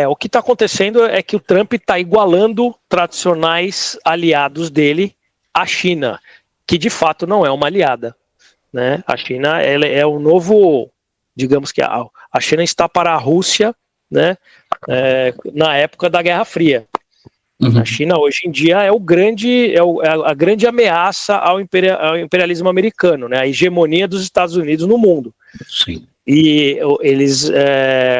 O que está acontecendo é que o Trump está igualando tradicionais aliados dele à China, que de fato não é uma aliada, né? A China ela é o novo, digamos que a China está para a Rússia, né? Na época da Guerra Fria. A China hoje em dia é a grande ameaça ao imperialismo americano, né? A hegemonia dos Estados Unidos no mundo. Sim. E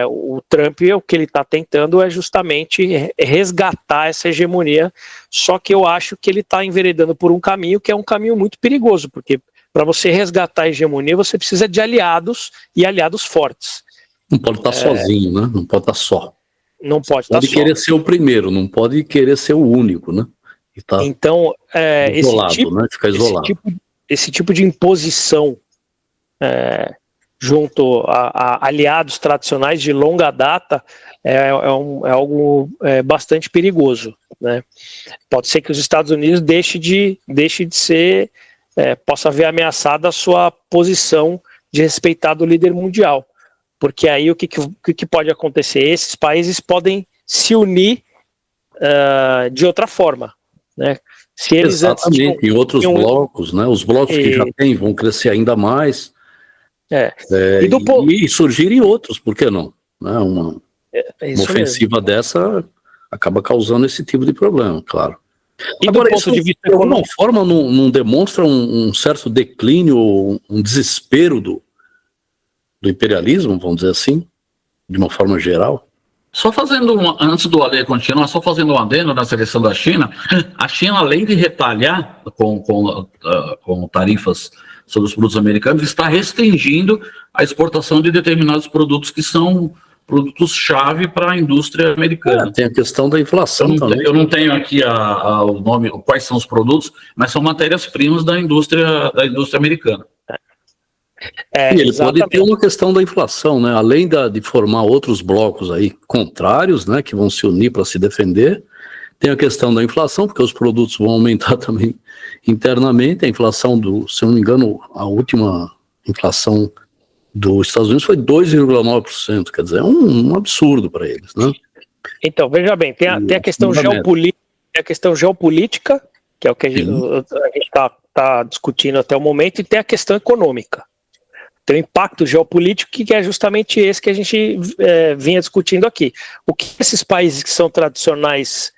o Trump, o que ele está tentando é justamente resgatar essa hegemonia, só que eu acho que ele está enveredando por um caminho que é um caminho muito perigoso, porque para você resgatar a hegemonia você precisa de aliados e aliados fortes. Não pode estar sozinho, né? Não pode estar só. Não pode estar só. Pode querer ser o primeiro, não pode querer ser o único, né? Então, isolado, né? Ficar isolado. Esse tipo de imposição junto a aliados tradicionais de longa data é algo bastante perigoso, né? Pode ser que os Estados Unidos deixe de ser, possa ver ameaçada a sua posição de respeitado líder mundial. Porque aí o que pode acontecer? Esses países podem se unir de outra forma, né? Se eles exatamente, em outros blocos, né? Os blocos que já tem vão crescer ainda mais e surgirem outros, por que não? Né? Uma ofensiva dessa acaba causando esse tipo de problema, claro. E agora, do ponto de vista de alguma forma não demonstra um certo declínio, um desespero do imperialismo, vamos dizer assim, de uma forma geral? Só fazendo antes do Ale continuar, só fazendo um adendo na seleção da China, a China, além de retalhar com tarifas sobre os produtos americanos, está restringindo a exportação de determinados produtos que são produtos-chave para a indústria americana. Tem a questão da inflação também. Eu não tenho aqui o nome, quais são os produtos, mas são matérias-primas da indústria americana. E ele pode ter uma questão da inflação, né? Além de formar outros blocos aí contrários, né, que vão se unir para se defender, tem a questão da inflação, porque os produtos vão aumentar também internamente. A inflação se eu não me engano, a última inflação dos Estados Unidos foi 2,9%, quer dizer, é um absurdo para eles, né? Então, veja bem, tem a questão geopolítica, que é o que a gente está discutindo até o momento, e tem a questão econômica. Tem o impacto geopolítico, que é justamente esse que a gente vinha discutindo aqui. O que esses países que são tradicionais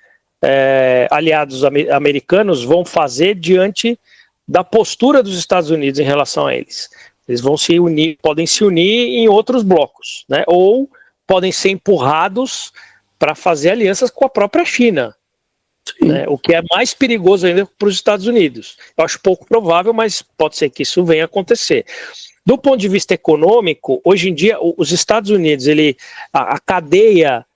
aliados americanos vão fazer diante da postura dos Estados Unidos em relação a eles? Eles vão se unir, podem se unir em outros blocos, né? Ou podem ser empurrados para fazer alianças com a própria China, né? O que é mais perigoso ainda para os Estados Unidos. Eu acho pouco provável, mas pode ser que isso venha a acontecer. Do ponto de vista econômico, hoje em dia, os Estados Unidos, a cadeia,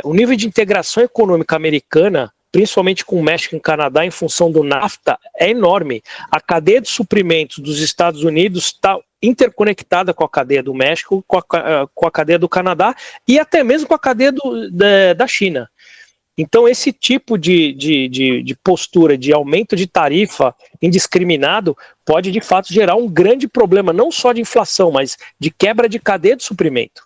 o nível de integração econômica americana, principalmente com o México e o Canadá, em função do NAFTA, é enorme. A cadeia de suprimentos dos Estados Unidos está interconectada com a cadeia do México, com a cadeia do Canadá e até mesmo com a cadeia da China. Então, esse tipo de postura de aumento de tarifa indiscriminado pode, de fato, gerar um grande problema, não só de inflação, mas de quebra de cadeia de suprimento.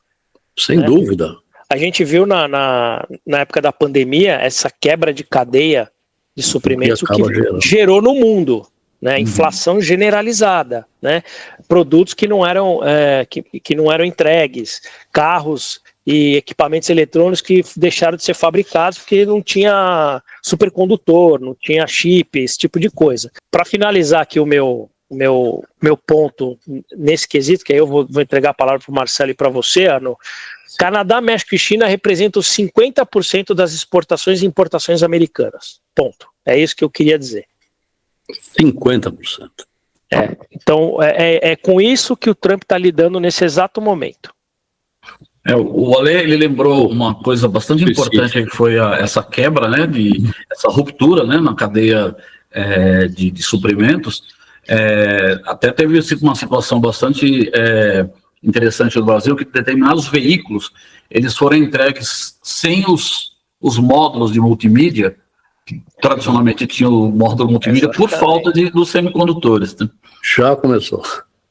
Sem dúvida. A gente viu na época da pandemia essa quebra de cadeia de suprimentos que gerou no mundo, né? Inflação generalizada, né? Produtos que não eram, que não eram entregues, carros e equipamentos eletrônicos que deixaram de ser fabricados porque não tinha supercondutor, não tinha chip, esse tipo de coisa. Para finalizar aqui o meu ponto nesse quesito, que aí eu vou entregar a palavra para o Marcelo e para você, Arno. Canadá, México e China representam 50% das exportações e importações americanas. Ponto. É isso que eu queria dizer. 50%. Então, é com isso que o Trump está lidando nesse exato momento. O Ale, ele lembrou uma coisa bastante importante, que foi essa quebra, né, essa ruptura, né, na cadeia de suprimentos. Até teve uma situação bastante interessante no Brasil, que determinados veículos, eles foram entregues sem os módulos de multimídia, que tradicionalmente tinha o módulo multimídia, por falta dos semicondutores. Né? Já começou.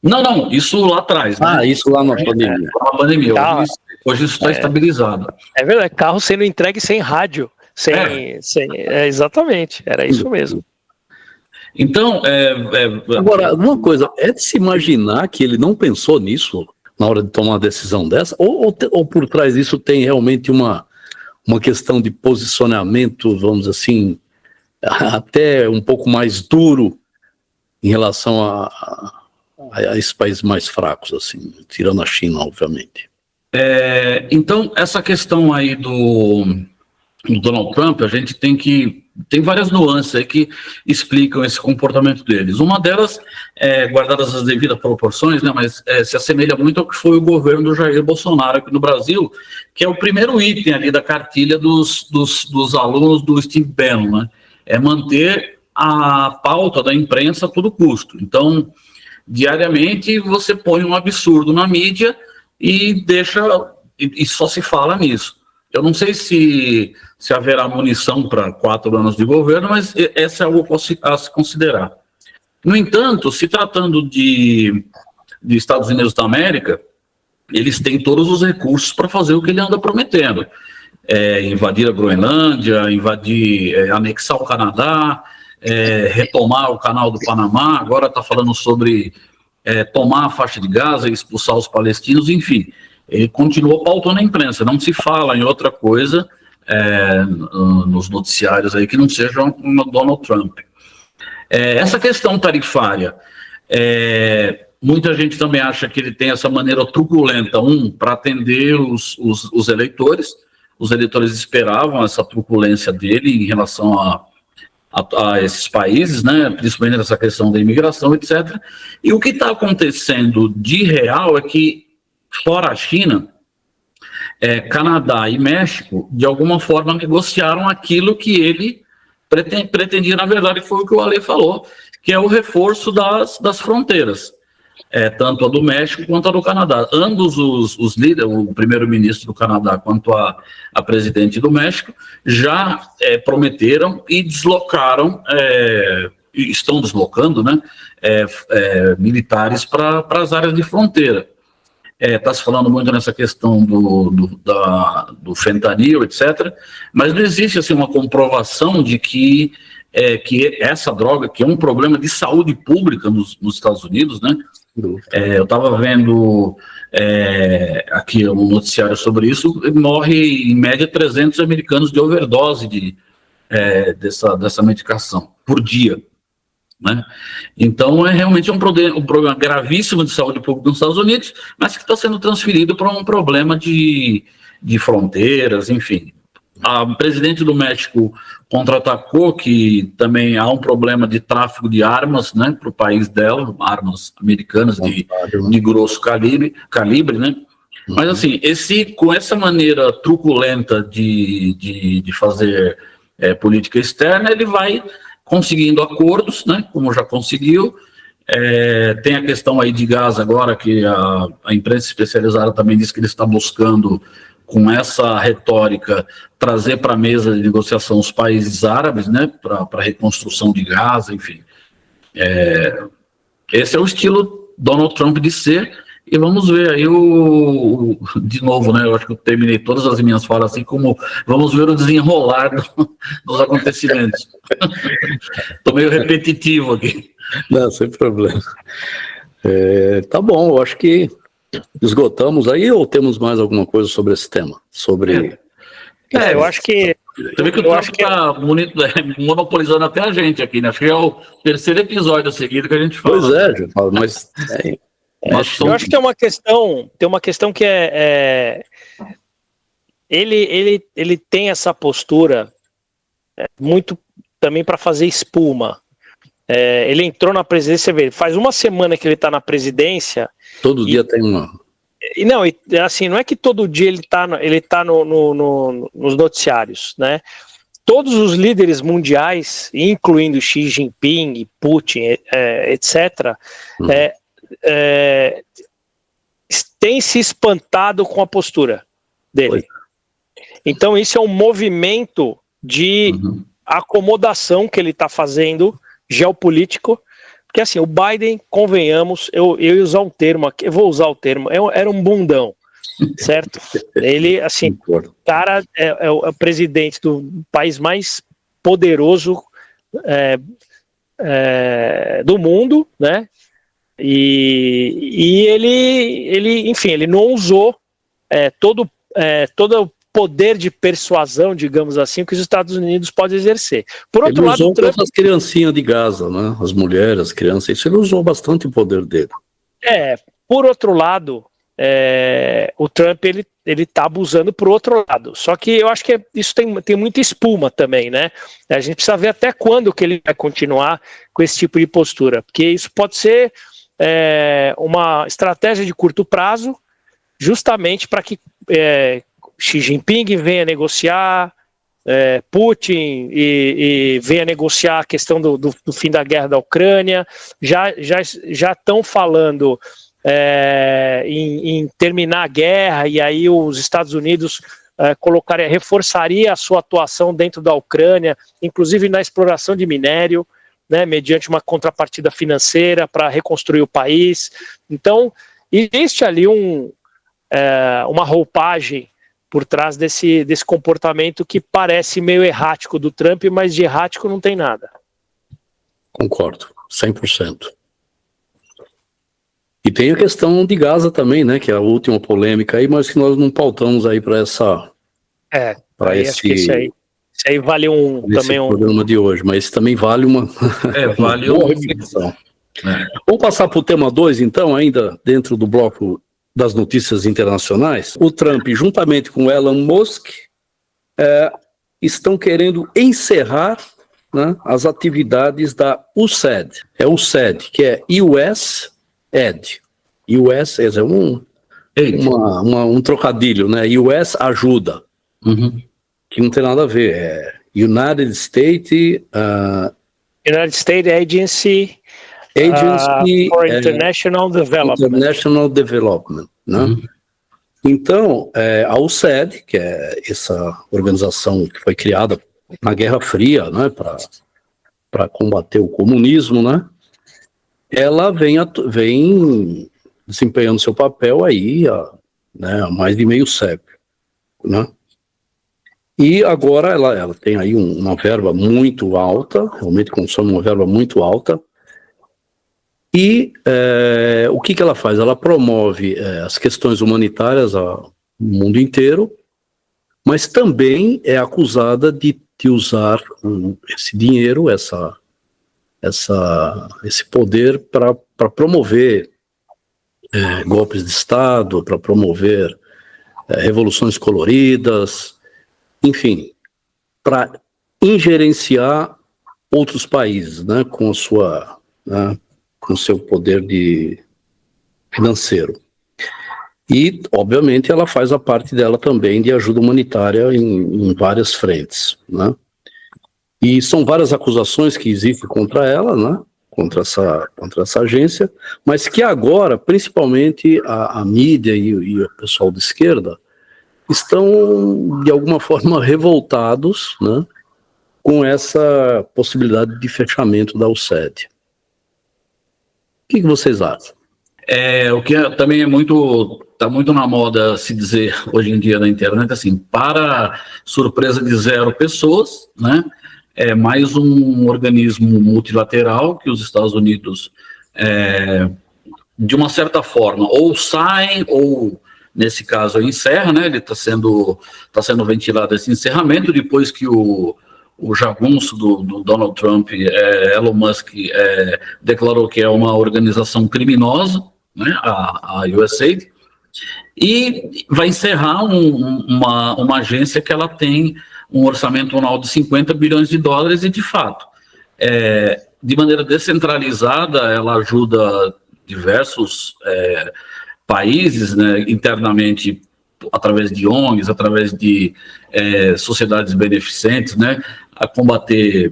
Não, isso lá atrás. Né? Isso lá na pandemia. Na pandemia. Hoje isso está estabilizado. É verdade, carro sendo entregue sem rádio. Exatamente, era isso mesmo. Então, agora, uma coisa, é de se imaginar que ele não pensou nisso na hora de tomar uma decisão dessa, ou por trás disso tem realmente uma questão de posicionamento, vamos dizer assim, até um pouco mais duro em relação a esses países mais fracos, assim, tirando a China, obviamente. Então, essa questão aí do Donald Trump, a gente tem várias nuances aí que explicam esse comportamento deles. Uma delas, guardadas as devidas proporções, né, mas se assemelha muito ao que foi o governo do Jair Bolsonaro aqui no Brasil, que é o primeiro item ali da cartilha dos alunos do Steve Bannon, né, é manter a pauta da imprensa a todo custo. Então, diariamente você põe um absurdo na mídia e só se fala nisso. Eu não sei se haverá munição para 4 anos de governo, mas essa é algo a se considerar. No entanto, se tratando de Estados Unidos da América, eles têm todos os recursos para fazer o que ele anda prometendo. Invadir a Groenlândia, anexar o Canadá, retomar o canal do Panamá, agora está falando sobre tomar a faixa de Gaza e expulsar os palestinos, enfim. Ele continua pautando a imprensa, não se fala em outra coisa nos noticiários aí que não seja o Donald Trump. Essa questão tarifária, muita gente também acha que ele tem essa maneira truculenta, para atender os eleitores. Os eleitores esperavam essa truculência dele em relação a esses países, né, principalmente nessa questão da imigração, etc. E o que está acontecendo de real é que, fora a China, Canadá e México, de alguma forma, negociaram aquilo que ele pretendia, na verdade, foi o que o Ale falou, que é o reforço das fronteiras, tanto a do México quanto a do Canadá. Ambos os líderes, o primeiro-ministro do Canadá quanto a presidente do México, já prometeram e deslocaram, estão deslocando, né, militares para as áreas de fronteira. Está se falando muito nessa questão do fentanil, etc., mas não existe assim, uma comprovação de que essa droga, que é um problema de saúde pública nos Estados Unidos, né? Eu estava vendo aqui um noticiário sobre isso, morre em média 300 americanos de overdose dessa medicação por dia. Né? Então, realmente um problema gravíssimo de saúde pública nos Estados Unidos, mas que está sendo transferido para um problema de fronteiras, enfim. A presidente do México contra-atacou que também há um problema de tráfico de armas, né, para o país dela, armas americanas de grosso calibre, né? Mas assim, com essa maneira truculenta de fazer política externa, ele vai conseguindo acordos, né, como já conseguiu, Tem a questão aí de gás agora, que a imprensa especializada também diz que ele está buscando, com essa retórica, trazer para a mesa de negociação os países árabes, né, para a reconstrução de Gaza, enfim. Esse é o estilo Donald Trump de ser, e vamos ver aí de novo, né, eu acho que eu terminei todas as minhas falas assim, como vamos ver o desenrolar dos acontecimentos. Estou meio repetitivo aqui. Não, sem problema. Tá bom, eu acho que esgotamos aí, ou temos mais alguma coisa sobre esse tema? Eu acho que... Você vê que o Trump está monopolizando até a gente aqui, né? Acho que é o terceiro episódio seguido que a gente fala. Pois é, Paulo, mas... Eu acho que tem uma questão que ele tem essa postura muito também para fazer espuma. Ele entrou na presidência, faz uma semana que ele está na presidência. Todo dia tem uma... Não, assim, não é que todo dia ele tá nos noticiários, né? Todos os líderes mundiais, incluindo Xi Jinping, Putin, etc., têm se espantado com a postura dele. Então isso é um movimento de acomodação que ele está fazendo, geopolítico, porque assim, o Biden, convenhamos, eu ia usar um termo aqui, eu vou usar o termo, era um bundão, certo? Ele, assim, cara, é o presidente do país mais poderoso do mundo, né? E ele, enfim, ele não usou todo o poder de persuasão, digamos assim, que os Estados Unidos podem exercer. Por outro lado, ele usou Trump... as criancinhas de Gaza, né? As mulheres, as crianças, isso ele usou bastante o poder dele. Por outro lado, o Trump ele tá abusando por outro lado. Só que eu acho que isso tem muita espuma também, né? A gente precisa ver até quando que ele vai continuar com esse tipo de postura, porque isso pode ser uma estratégia de curto prazo, justamente para que Xi Jinping venha negociar, Putin e venha negociar a questão do fim da guerra da Ucrânia. Já estão falando em terminar a guerra, e aí os Estados Unidos reforçaria a sua atuação dentro da Ucrânia, inclusive na exploração de minério, né, mediante uma contrapartida financeira para reconstruir o país. Então, existe ali uma roupagem por trás desse comportamento que parece meio errático do Trump, mas de errático não tem nada. Concordo, 100%. E tem a questão de Gaza também, né, que é a última polêmica aí, mas que nós não pautamos aí para essa... acho que isso aí vale também um programa de hoje, mas também vale uma vale boa reflexão. Vamos passar para o tema 2, então, ainda dentro do bloco das notícias internacionais. O Trump, juntamente com Elon Musk, estão querendo encerrar, né, as atividades da USAID. USAID, que é US Aid. US é um trocadilho, né? US ajuda. Que não tem nada a ver. United States Agency for International Development, né? Então, a USAID, que é essa organização que foi criada na Guerra Fria, né, para combater o comunismo, né? Ela vem desempenhando seu papel aí há mais de meio século, né? E agora ela tem aí uma verba muito alta, realmente consome uma verba muito alta, e o que ela faz? Ela promove as questões humanitárias no mundo inteiro, mas também é acusada de usar esse dinheiro, esse poder para promover golpes de Estado, para promover revoluções coloridas, enfim, para ingerenciar outros países, né, com o seu poder financeiro. E, obviamente, ela faz a parte dela também de ajuda humanitária em várias frentes, né? E são várias acusações que existem contra ela, né? contra essa agência, mas que agora, principalmente a mídia e o pessoal de esquerda, estão, de alguma forma, revoltados, né, com essa possibilidade de fechamento da UCED. O que vocês acham? O que também está muito na moda se dizer hoje em dia na internet, assim, para surpresa de 0 pessoas, né, é mais um organismo multilateral que os Estados Unidos, de uma certa forma, ou saem, ou, nesse caso, encerra, né, ele está sendo ventilado esse encerramento, depois que o jagunço do Donald Trump, Elon Musk, declarou que é uma organização criminosa, né, a USAID, e vai encerrar uma agência que ela tem um orçamento anual de 50 bilhões de dólares e, de fato, de maneira descentralizada, ela ajuda diversos países, né, internamente, através de ONGs, através de sociedades beneficentes, né, a combater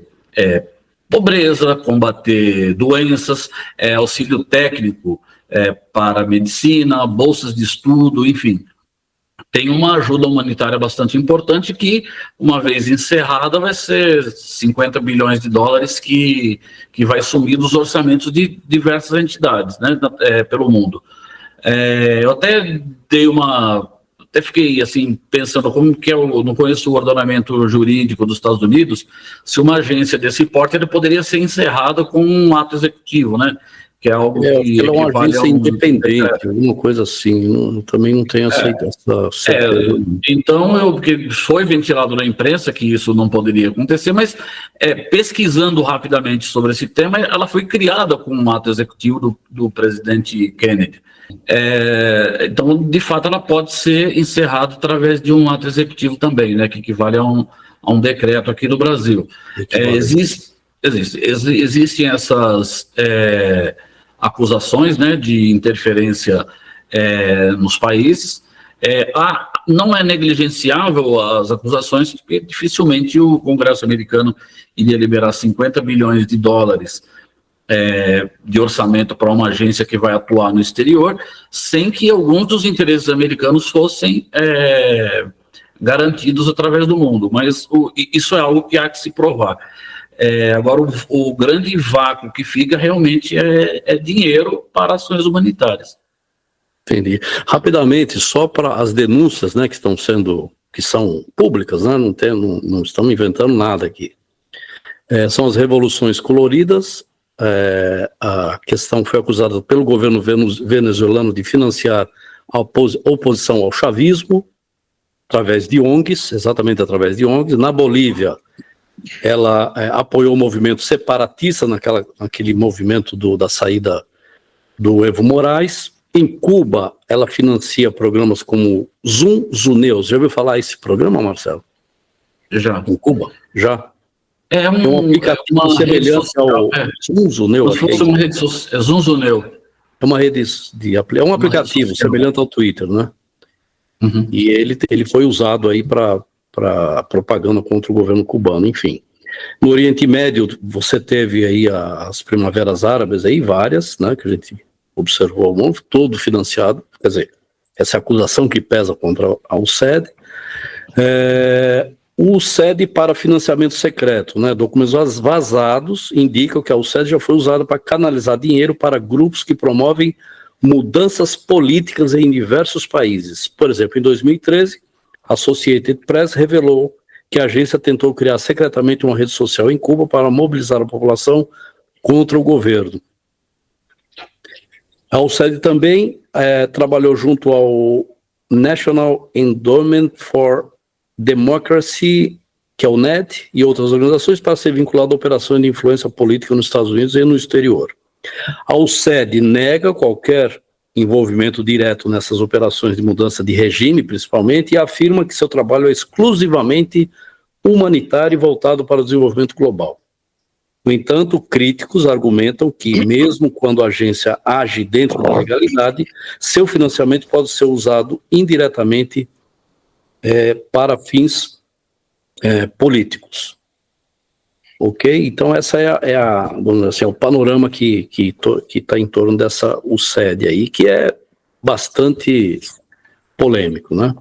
pobreza, combater doenças, auxílio técnico para a medicina, bolsas de estudo, enfim. Tem uma ajuda humanitária bastante importante que, uma vez encerrada, vai ser 50 bilhões de dólares que vai sumir dos orçamentos de diversas entidades, né, pelo mundo. Eu até fiquei assim pensando como que eu não conheço o ordenamento jurídico dos Estados Unidos, se uma agência desse porte ele poderia ser encerrada com um ato executivo, né? Que é algo que ela é uma agência independente, alguma coisa assim. Também não tenho essa certeza. Então, porque foi ventilado na imprensa que isso não poderia acontecer, mas pesquisando rapidamente sobre esse tema, ela foi criada com um ato executivo do presidente Kennedy. Então, de fato, ela pode ser encerrada através de um ato executivo também, né, que equivale a um decreto aqui no Brasil. Existem essas acusações, né, de interferência nos países. Não é negligenciável as acusações, porque dificilmente o Congresso americano iria liberar 50 bilhões de dólares de orçamento para uma agência que vai atuar no exterior, sem que alguns dos interesses americanos fossem garantidos através do mundo. Mas isso é algo que há que se provar. Agora, o grande vácuo que fica realmente é dinheiro para ações humanitárias. Entendi. Rapidamente, só para as denúncias, né, que são públicas, né, não estamos inventando nada aqui. São as revoluções coloridas. A questão foi acusada pelo governo venezuelano de financiar a oposição ao chavismo através de ONGs, exatamente através de ONGs. Na Bolívia, ela apoiou o movimento separatista naquele movimento da saída do Evo Morales. Em Cuba, ela financia programas como Zoom Zuneus. Já ouviu falar esse programa, Marcelo? Já. Em Cuba? Já. É um aplicativo semelhante ao Zoom Zuneu. Zoom Zuneu. É uma rede é um aplicativo semelhante ao Twitter, né? Uhum. E ele foi usado aí para propaganda contra o governo cubano, enfim. No Oriente Médio, você teve aí as primaveras árabes aí, várias, né, que a gente observou ao mundo, todo financiado, quer dizer, essa acusação que pesa contra a UCED. O UCED para financiamento secreto, né, documentos vazados indicam que a UCED já foi usada para canalizar dinheiro para grupos que promovem mudanças políticas em diversos países. Por exemplo, em 2013, a Associated Press revelou que a agência tentou criar secretamente uma rede social em Cuba para mobilizar a população contra o governo. A UCED também trabalhou junto ao National Endowment for Democracy, que é o NED, e outras organizações para ser vinculado a operações de influência política nos Estados Unidos e no exterior. A UCED nega qualquer envolvimento direto nessas operações de mudança de regime, principalmente, e afirma que seu trabalho é exclusivamente humanitário e voltado para o desenvolvimento global. No entanto, críticos argumentam que, mesmo quando a agência age dentro da legalidade, seu financiamento pode ser usado indiretamente para fins políticos. Ok? Então essa vamos dizer assim, é o panorama que está em torno dessa UCED aí, que é bastante polêmico, né?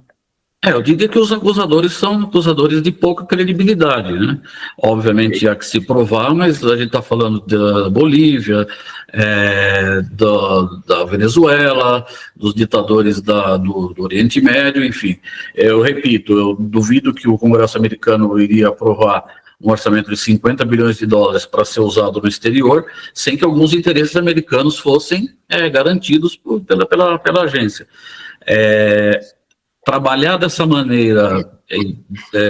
Eu diria que os acusadores são acusadores de pouca credibilidade, né? Obviamente há que se provar, mas a gente está falando da Bolívia, da Venezuela, dos ditadores do Oriente Médio, enfim. Eu repito, eu duvido que o Congresso americano iria aprovar um orçamento de 50 bilhões de dólares para ser usado no exterior, sem que alguns interesses americanos fossem garantidos pela agência. Trabalhar dessa maneira,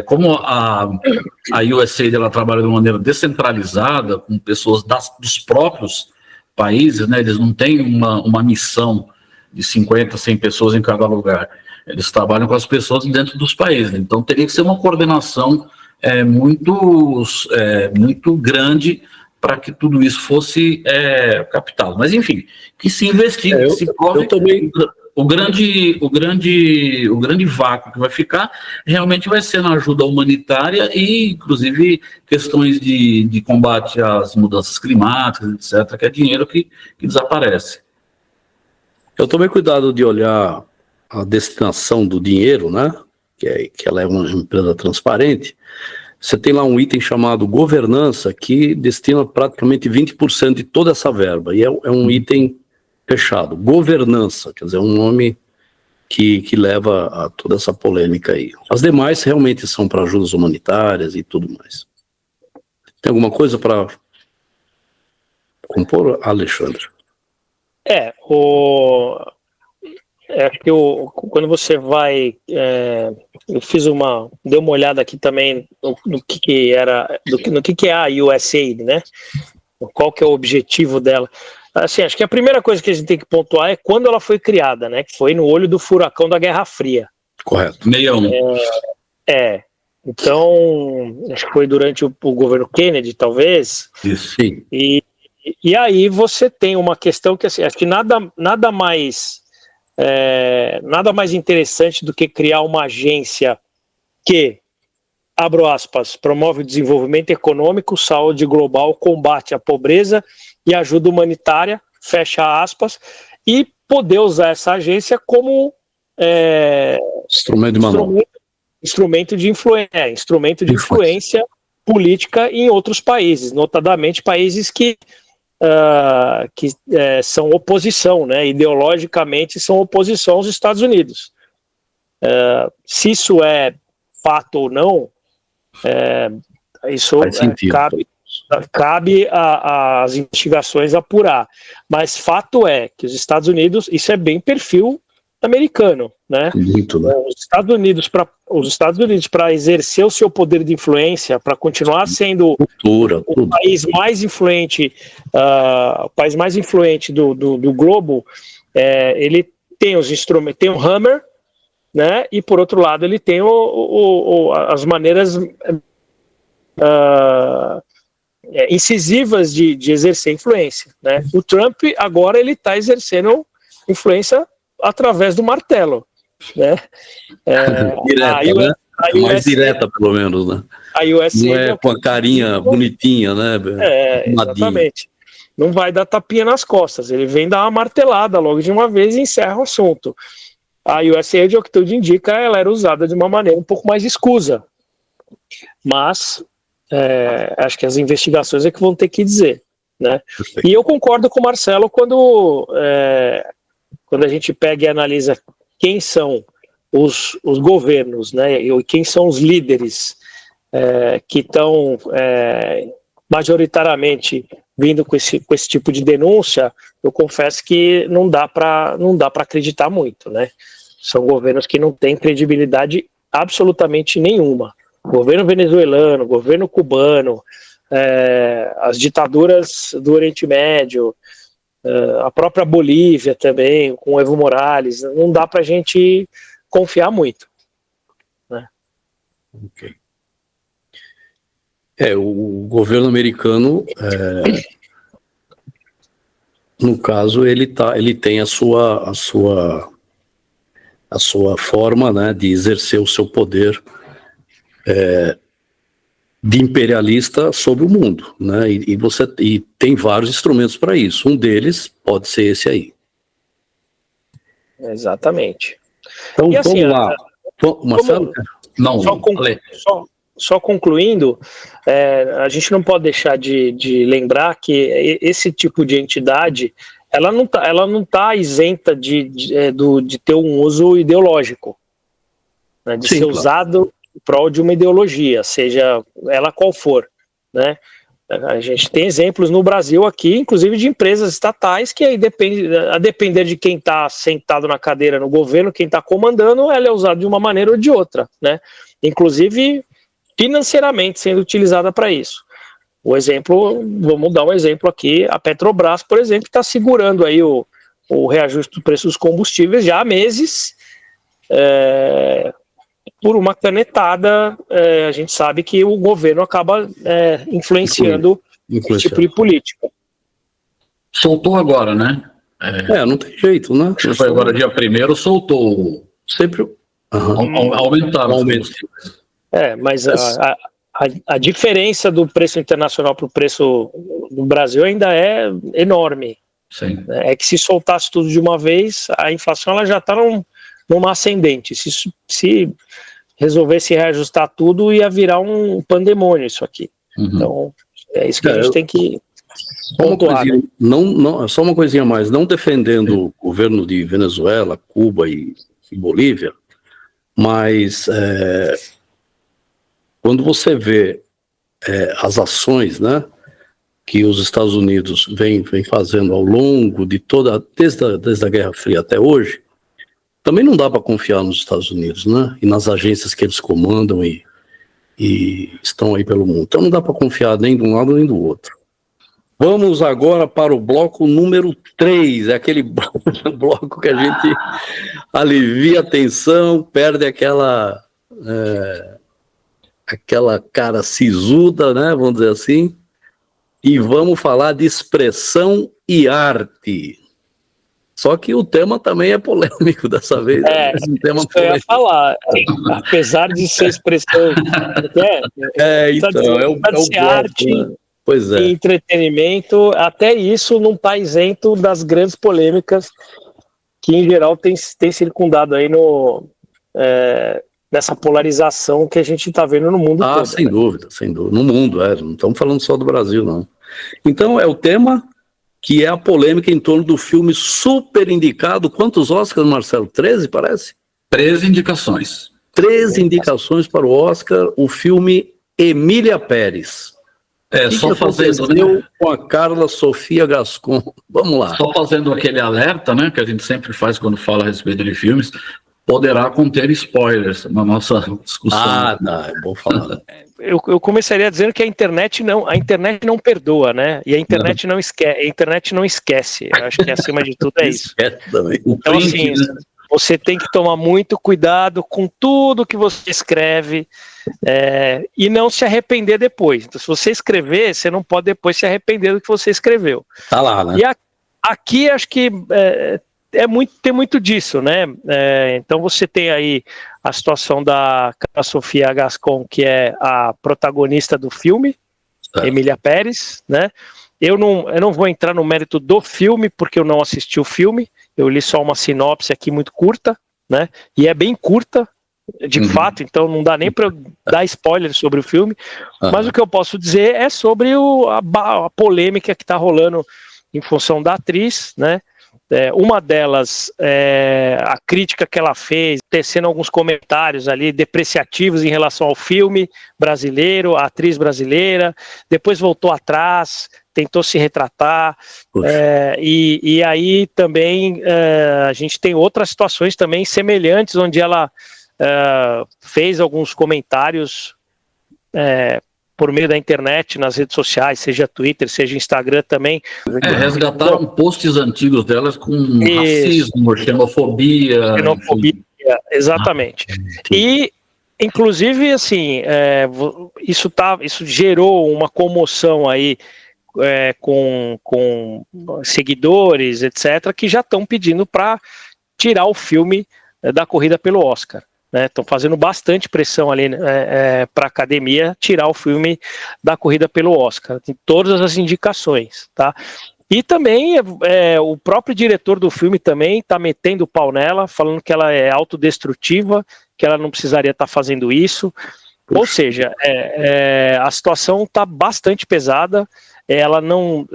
como a USAID ela trabalha de uma maneira descentralizada, com pessoas dos próprios países, né, eles não têm uma missão de 50, 100 pessoas em cada lugar, eles trabalham com as pessoas dentro dos países, então teria que ser uma coordenação muito grande para que tudo isso fosse captado. Mas, enfim, que se investigue, que se prove. O grande vácuo que vai ficar realmente vai ser na ajuda humanitária e, inclusive, questões de combate às mudanças climáticas, etc., que é dinheiro que desaparece. Eu tomei cuidado de olhar a destinação do dinheiro, né? Que ela é uma empresa transparente. Você tem lá um item chamado governança, que destina praticamente 20% de toda essa verba, e é um item fechado. Governança, quer dizer, um nome que leva a toda essa polêmica aí. As demais realmente são para ajudas humanitárias e tudo mais. Tem alguma coisa para compor, Alexandre? Quando você vai, eu dei uma olhada aqui também no que é a USAID, né? Qual que é o objetivo dela? Assim, acho que a primeira coisa que a gente tem que pontuar é quando ela foi criada, né? Que foi no olho do furacão da Guerra Fria. Correto. 61. Então, acho que foi durante o governo Kennedy, talvez. Isso. Sim. E aí você tem uma questão que, assim, acho que nada mais interessante do que criar uma agência que, abro aspas, promove o desenvolvimento econômico, saúde global, combate à pobreza e ajuda humanitária, fecha aspas, e poder usar essa agência como instrumento de influência política em outros países, notadamente países que são oposição, né? Ideologicamente são oposição aos Estados Unidos. Se isso é fato ou não, isso cabe às investigações apurar. Mas fato é que os Estados Unidos, isso é bem perfil americano, né? Muito, né? Os Estados Unidos, para exercer o seu poder de influência, para continuar sendo o país mais influente, do globo, ele tem os instrumentos, tem o Hammer, né? E por outro lado ele tem as maneiras incisivas de exercer influência, né? O Trump agora ele está exercendo influência através do martelo, né? Direta, né? Mais direta, pelo menos, né? A USA não é com a carinha bonitinha, né? Exatamente. Não vai dar tapinha nas costas, ele vem dar uma martelada logo de uma vez e encerra o assunto. A USAID, o que tudo indica, ela era usada de uma maneira um pouco mais escusa. Mas acho que as investigações é que vão ter que dizer, né? E eu concordo com o Marcelo quando a gente pega e analisa quem são os governos, né? E quem são os líderes que estão majoritariamente vindo com esse tipo de denúncia. Eu confesso que não dá para acreditar muito, né? São governos que não têm credibilidade absolutamente nenhuma. Governo venezuelano, governo cubano, as ditaduras do Oriente Médio, a própria Bolívia também, com o Evo Morales, não dá para a gente confiar muito, né? Ok. O governo americano, no caso, ele tem a sua forma, né, de exercer o seu poder de imperialista sobre o mundo, né? E tem vários instrumentos para isso. Um deles pode ser esse aí. Exatamente. Então E assim, vamos lá. Marcelo? Não, só concluindo, a gente não pode deixar de lembrar que esse tipo de entidade, ela não tá isenta de ter um uso ideológico, né, de Sim, ser claro. usado em prol de uma ideologia, seja ela qual for, né? A gente tem exemplos no Brasil aqui, inclusive de empresas estatais, que aí a depender de quem está sentado na cadeira no governo, quem está comandando, ela é usada de uma maneira ou de outra, né? Inclusive financeiramente sendo utilizada para isso. Vamos dar um exemplo aqui, a Petrobras, por exemplo, está segurando aí o reajuste do preço dos combustíveis já há meses, por uma canetada. A gente sabe que o governo acaba influenciando esse tipo de política. Soltou agora, né? Não tem jeito, né? Acho que foi agora dia 1º, soltou. Sempre Aumentaram. Mas a diferença do preço internacional para o preço do Brasil ainda é enorme. Sim. É que se soltasse tudo de uma vez, a inflação ela já está numa ascendente. Se resolvesse reajustar tudo, ia virar um pandemônio isso aqui. Uhum. Então, é isso que a gente tem que pontuar. Só uma coisinha a mais, não defendendo o governo de Venezuela, Cuba e Bolívia, mas quando você vê as ações, né, que os Estados Unidos vem fazendo ao longo de desde a Guerra Fria até hoje, também não dá para confiar nos Estados Unidos, né? E nas agências que eles comandam e estão aí pelo mundo. Então não dá para confiar nem de um lado nem do outro. Vamos agora para o bloco número 3, é aquele bloco que a gente alivia a tensão, perde aquela cara sisuda, né? Vamos dizer assim. E vamos falar de expressão e arte. Só que o tema também é polêmico dessa vez. Um tema polêmico. Eu ia falar, apesar de ser expressão, então, é o arte, né? Pois é. E entretenimento, até isso não está isento das grandes polêmicas que em geral tem circundado aí nessa polarização que a gente está vendo no mundo todo. Sem dúvida, sem dúvida. No mundo, não estamos falando só do Brasil, não. Então, é o tema que é a polêmica em torno do filme super indicado. Quantos Oscars, Marcelo? 13, parece? 13 indicações. 13 indicações para o Oscar, o filme Emília Pérez. Só fazendo com a Carla Sofia Gascon. Vamos lá. Só fazendo aquele alerta, né, que a gente sempre faz quando fala a respeito de filmes, poderá conter spoilers na nossa discussão. Não, é bom falar. Eu começaria dizendo que a internet não perdoa, né? E a internet não esquece. Eu acho que acima de tudo é isso. Então, assim, você tem que tomar muito cuidado com tudo que você escreve e não se arrepender depois. Então, se você escrever, você não pode depois se arrepender do que você escreveu. Tá lá, né? E aqui acho que tem muito disso, né? Então você tem aí a situação da Sofia Gascon, que é a protagonista do filme, Emília Pérez, né? Eu não vou entrar no mérito do filme, porque eu não assisti o filme, eu li só uma sinopse aqui muito curta, né? E é bem curta, de fato, então não dá nem para eu dar spoiler sobre o filme, mas o que eu posso dizer é sobre a polêmica que está rolando em função da atriz, né? Uma delas, a crítica que ela fez, tecendo alguns comentários ali depreciativos em relação ao filme brasileiro, a atriz brasileira, depois voltou atrás, tentou se retratar, e aí também a gente tem outras situações também semelhantes, onde ela fez alguns comentários por meio da internet, nas redes sociais, seja Twitter, seja Instagram também. Resgataram posts antigos delas com racismo, xenofobia. Exatamente. E, inclusive, assim, isso gerou uma comoção aí com seguidores, etc., que já estão pedindo para tirar o filme da corrida pelo Oscar. né? Estão fazendo bastante pressão ali para a academia tirar o filme da corrida pelo Oscar. Tem todas as indicações, tá? E também o próprio diretor do filme também está metendo o pau nela, falando que ela é autodestrutiva, que ela não precisaria estar fazendo isso. Ou seja, a situação está bastante pesada. Ela não,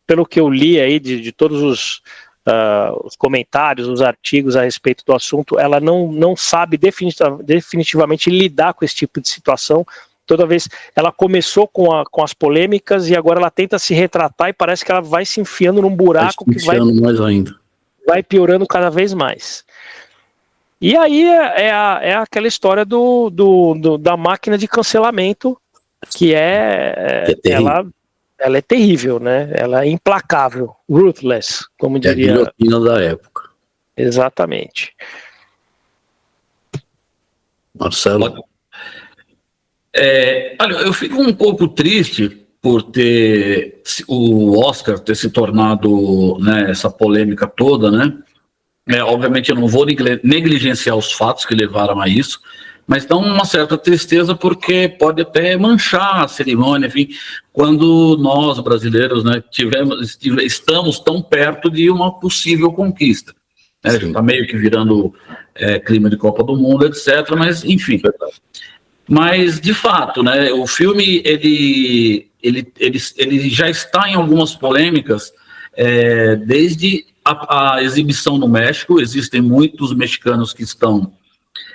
pelo que eu li aí de todos os comentários, os artigos a respeito do assunto, ela não sabe definitivamente lidar com esse tipo de situação. Toda vez ela começou com as polêmicas e agora ela tenta se retratar e parece que ela vai se enfiando num buraco que vai piorando cada vez mais. E aí é aquela história da máquina de cancelamento, que ela é terrível, né? Ela é implacável, ruthless, como diria. É a guilhotina da época. Exatamente. Marcelo? Olha, eu fico um pouco triste por ter o Oscar ter se tornado, né, essa polêmica toda, né? Obviamente eu não vou negligenciar os fatos que levaram a isso, mas dá uma certa tristeza porque pode até manchar a cerimônia, enfim, quando nós brasileiros, né, estamos tão perto de uma possível conquista. Né? Já está meio que virando clima de Copa do Mundo, etc., mas enfim. Mas, de fato, né, o filme ele já está em algumas polêmicas desde a exibição no México. Existem muitos mexicanos que estão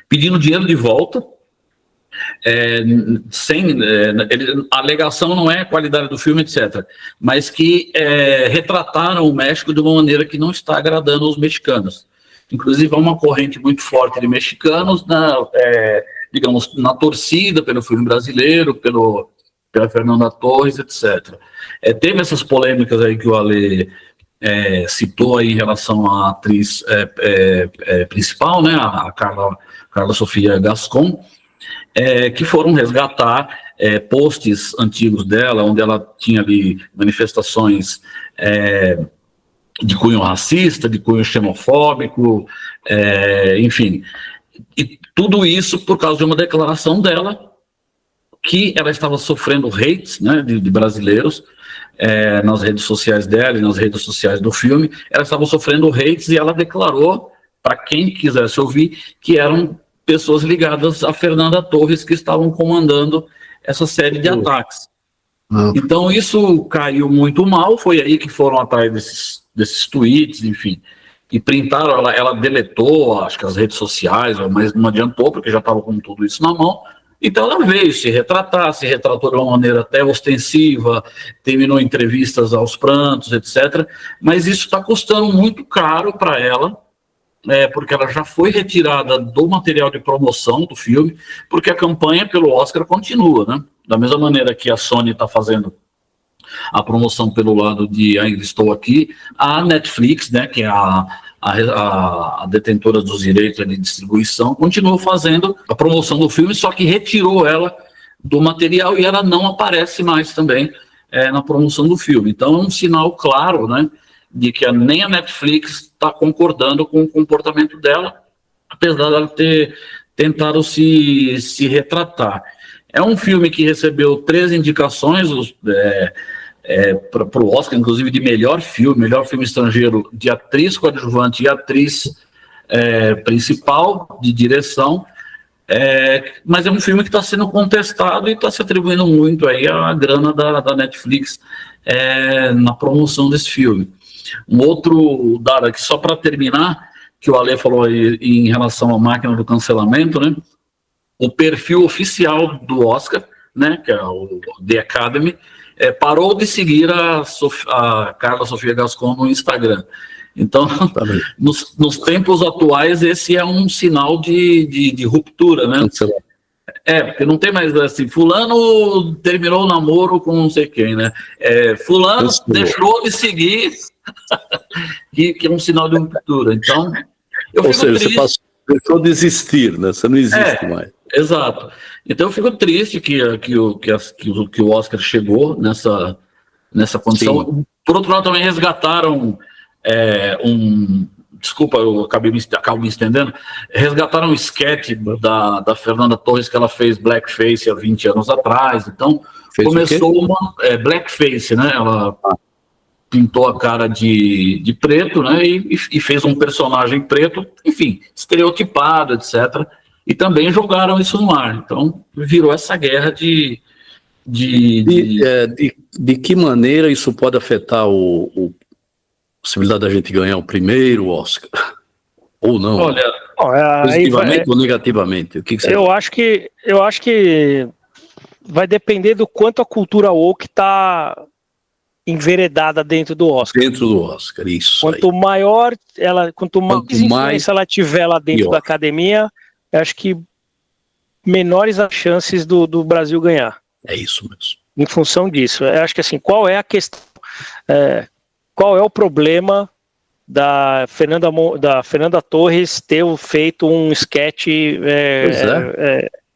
pedindo dinheiro de volta. A alegação não é a qualidade do filme, etc., mas que retrataram o México de uma maneira que não está agradando aos mexicanos. Inclusive, há uma corrente muito forte de mexicanos digamos, na torcida pelo filme brasileiro, pela Fernanda Torres, etc. Teve essas polêmicas aí que o Ale citou aí em relação à atriz principal, né, a Carla Sofia Gascon, que foram resgatar posts antigos dela, onde ela tinha ali manifestações de cunho racista, de cunho xenofóbico, enfim. E tudo isso por causa de uma declaração dela, que ela estava sofrendo hates, né, de brasileiros, nas redes sociais dela e nas redes sociais do filme. Ela estava sofrendo hates e ela declarou, para quem quisesse ouvir, que eram pessoas ligadas a Fernanda Torres que estavam comandando essa série de ataques. Então isso caiu muito mal, foi aí que foram atrás desses tweets, enfim, e printaram, ela deletou, acho que as redes sociais, mas não adiantou, porque já estava com tudo isso na mão. Então ela veio se retratou de uma maneira até ostensiva, terminou entrevistas aos prantos, etc. Mas isso está custando muito caro para ela, porque ela já foi retirada do material de promoção do filme, porque a campanha pelo Oscar continua, né? Da mesma maneira que a Sony está fazendo a promoção pelo lado de Ainda Estou Aqui, a Netflix, né, que é a detentora dos direitos de distribuição, continuou fazendo a promoção do filme, só que retirou ela do material e ela não aparece mais também na promoção do filme. Então é um sinal claro, né, de que nem a Netflix está concordando com o comportamento dela, apesar dela ter tentado se retratar. É um filme que recebeu 3 indicações para o Oscar, inclusive de melhor filme estrangeiro, de atriz coadjuvante e atriz principal de direção, mas é um filme que está sendo contestado e está se atribuindo muito aí a grana da Netflix na promoção desse filme. Um outro dado aqui, só para terminar, que o Ale falou aí em relação à máquina do cancelamento, né? O perfil oficial do Oscar, né, que é o The Academy, parou de seguir a Carla Sofia Gascon no Instagram. Então, nos tempos atuais, esse é um sinal de ruptura, né? Porque não tem mais assim, fulano terminou o namoro com não sei quem, né? Fulano deixou de seguir, que é um sinal de ruptura. Então, ou seja, você deixou de existir, né? Você não existe mais. Exato. Então eu fico triste que o Oscar chegou nessa condição. Sim. Por outro lado, também resgataram desculpa, eu acabo me estendendo, resgataram um sketch da Fernanda Torres, que ela fez blackface há 20 anos atrás, então começou uma blackface, né? Ela pintou a cara de preto, né? E fez um personagem preto, enfim, estereotipado, etc. E também jogaram isso no ar. Então virou essa guerra de que maneira isso pode afetar a possibilidade da gente ganhar o primeiro Oscar? Ou não? Olha, positivamente ou negativamente? O que você acha? Eu acho que vai depender do quanto a cultura woke está enveredada dentro do Oscar. Dentro do Oscar, isso. Quanto mais influência ela tiver lá dentro da academia, eu acho que menores as chances do Brasil ganhar. É isso mesmo. Em função disso. Eu acho que assim, qual é a questão? Qual é o problema da Fernanda Torres ter feito um sketch?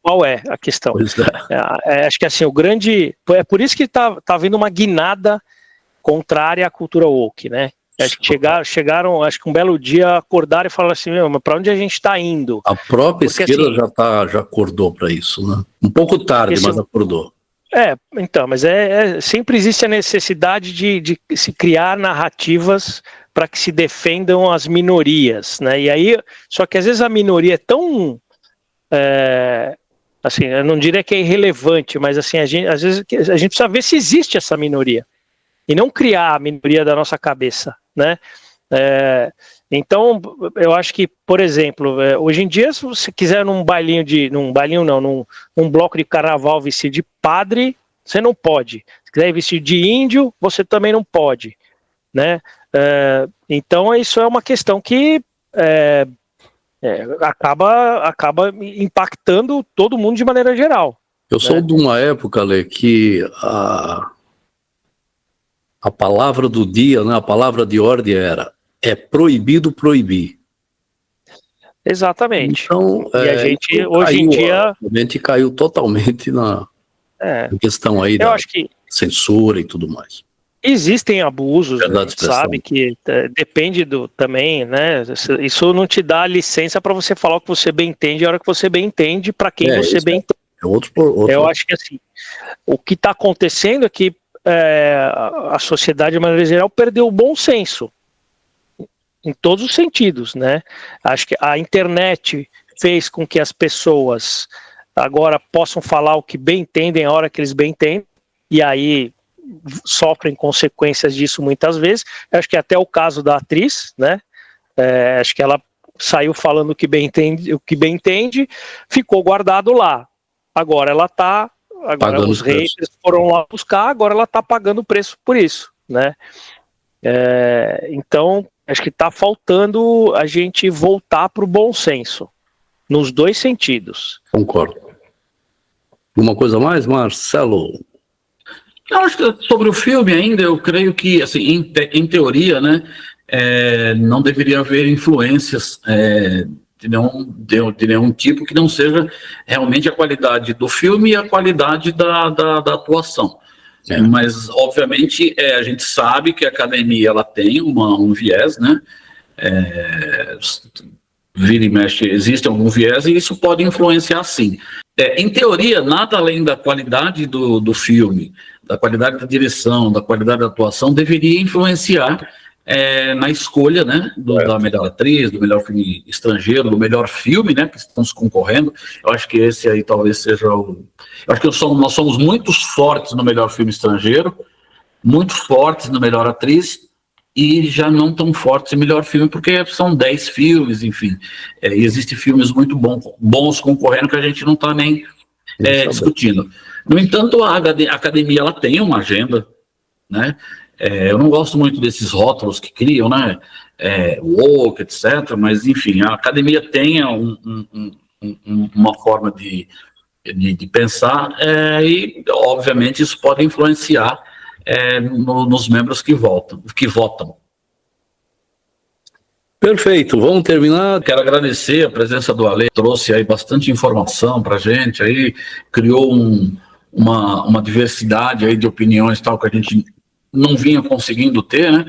Qual é a questão? Acho que assim, o grande... É por isso que tá havendo uma guinada contrária à cultura woke, né? Acho que chegaram, acho que um belo dia acordaram e falaram assim, mas para onde a gente está indo? A própria esquerda assim, já acordou para isso, né? Um pouco tarde, mas acordou. Então, mas sempre existe a necessidade de se criar narrativas para que se defendam as minorias, né? E aí, só que às vezes a minoria é tão... assim, eu não diria que é irrelevante, mas assim, às vezes a gente precisa ver se existe essa minoria e não criar a minoria da nossa cabeça, né? Então, eu acho que, por exemplo, hoje em dia, se você quiser num bloco de carnaval vestir de padre, você não pode. Se quiser vestir de índio, você também não pode, né? Então, isso é uma questão que acaba impactando todo mundo de maneira geral. Eu sou de uma época, Lê, que a palavra do dia, né, a palavra de ordem era proibido proibir. Exatamente. Então, e a gente, hoje em dia... A gente caiu totalmente na questão aí da censura e tudo mais. Existem abusos, a gente sabe que depende também, né? Isso não te dá licença para você falar o que você bem entende, a hora que você bem entende, para quem você bem entende. Eu acho que assim, o que está acontecendo é que a sociedade, de maneira geral, perdeu o bom senso em todos os sentidos, né? Acho que a internet fez com que as pessoas agora possam falar o que bem entendem a hora que eles bem entendem, e aí sofrem consequências disso muitas vezes. Acho que até o caso da atriz, né? Acho que ela saiu falando o que bem entende, ficou guardado lá. Agora ela está... Agora os haters foram lá buscar, agora ela está pagando o preço por isso, né? Então, acho que está faltando a gente voltar para o bom senso, nos dois sentidos. Concordo. Alguma coisa mais, Marcelo? Eu acho que sobre o filme ainda, eu creio que, assim, em teoria, né, não deveria haver influências de nenhum tipo que não seja realmente a qualidade do filme e a qualidade da atuação. Mas, obviamente, a gente sabe que a academia ela tem um viés, né? Vira e mexe, existe algum viés e isso pode influenciar sim. Em teoria, nada além da qualidade do filme, da qualidade da direção, da qualidade da atuação, deveria influenciar na escolha, né, da melhor atriz, do melhor filme estrangeiro, do melhor filme, né, que estamos concorrendo. Eu acho que esse aí talvez seja eu acho que nós somos muito fortes no melhor filme estrangeiro, muito fortes no melhor atriz, e já não tão fortes em melhor filme, porque são 10 filmes, enfim. E existem filmes muito bons concorrendo que a gente não está nem discutindo. No entanto, a academia ela tem uma agenda, né? Eu não gosto muito desses rótulos que criam, né? Woke, etc. Mas, enfim, a academia tem uma forma de pensar e, obviamente, isso pode influenciar nos membros que votam. Perfeito, vamos terminar. Quero agradecer a presença do Ale, trouxe aí bastante informação para a gente, aí criou uma diversidade aí de opiniões, tal, que a gente não vinha conseguindo ter, né?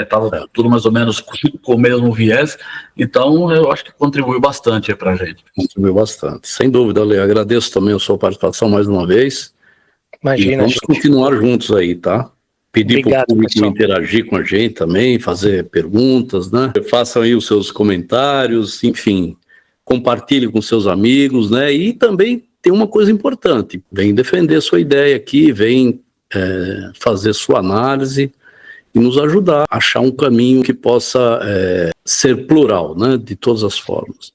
Estava tudo mais ou menos com o mesmo viés, então eu acho que contribuiu bastante para a gente. Contribuiu bastante, sem dúvida, Ale. Agradeço também a sua participação mais uma vez. Imagina, e vamos gente. continuar juntos aí, tá? Pedir para o público pessoal. interagir com a gente também, fazer perguntas, né? Façam aí os seus comentários, enfim, compartilhe com seus amigos, né? E também tem uma coisa importante, vem defender sua ideia aqui, vem fazer sua análise e nos ajudar a achar um caminho que possa ser plural, né? De todas as formas.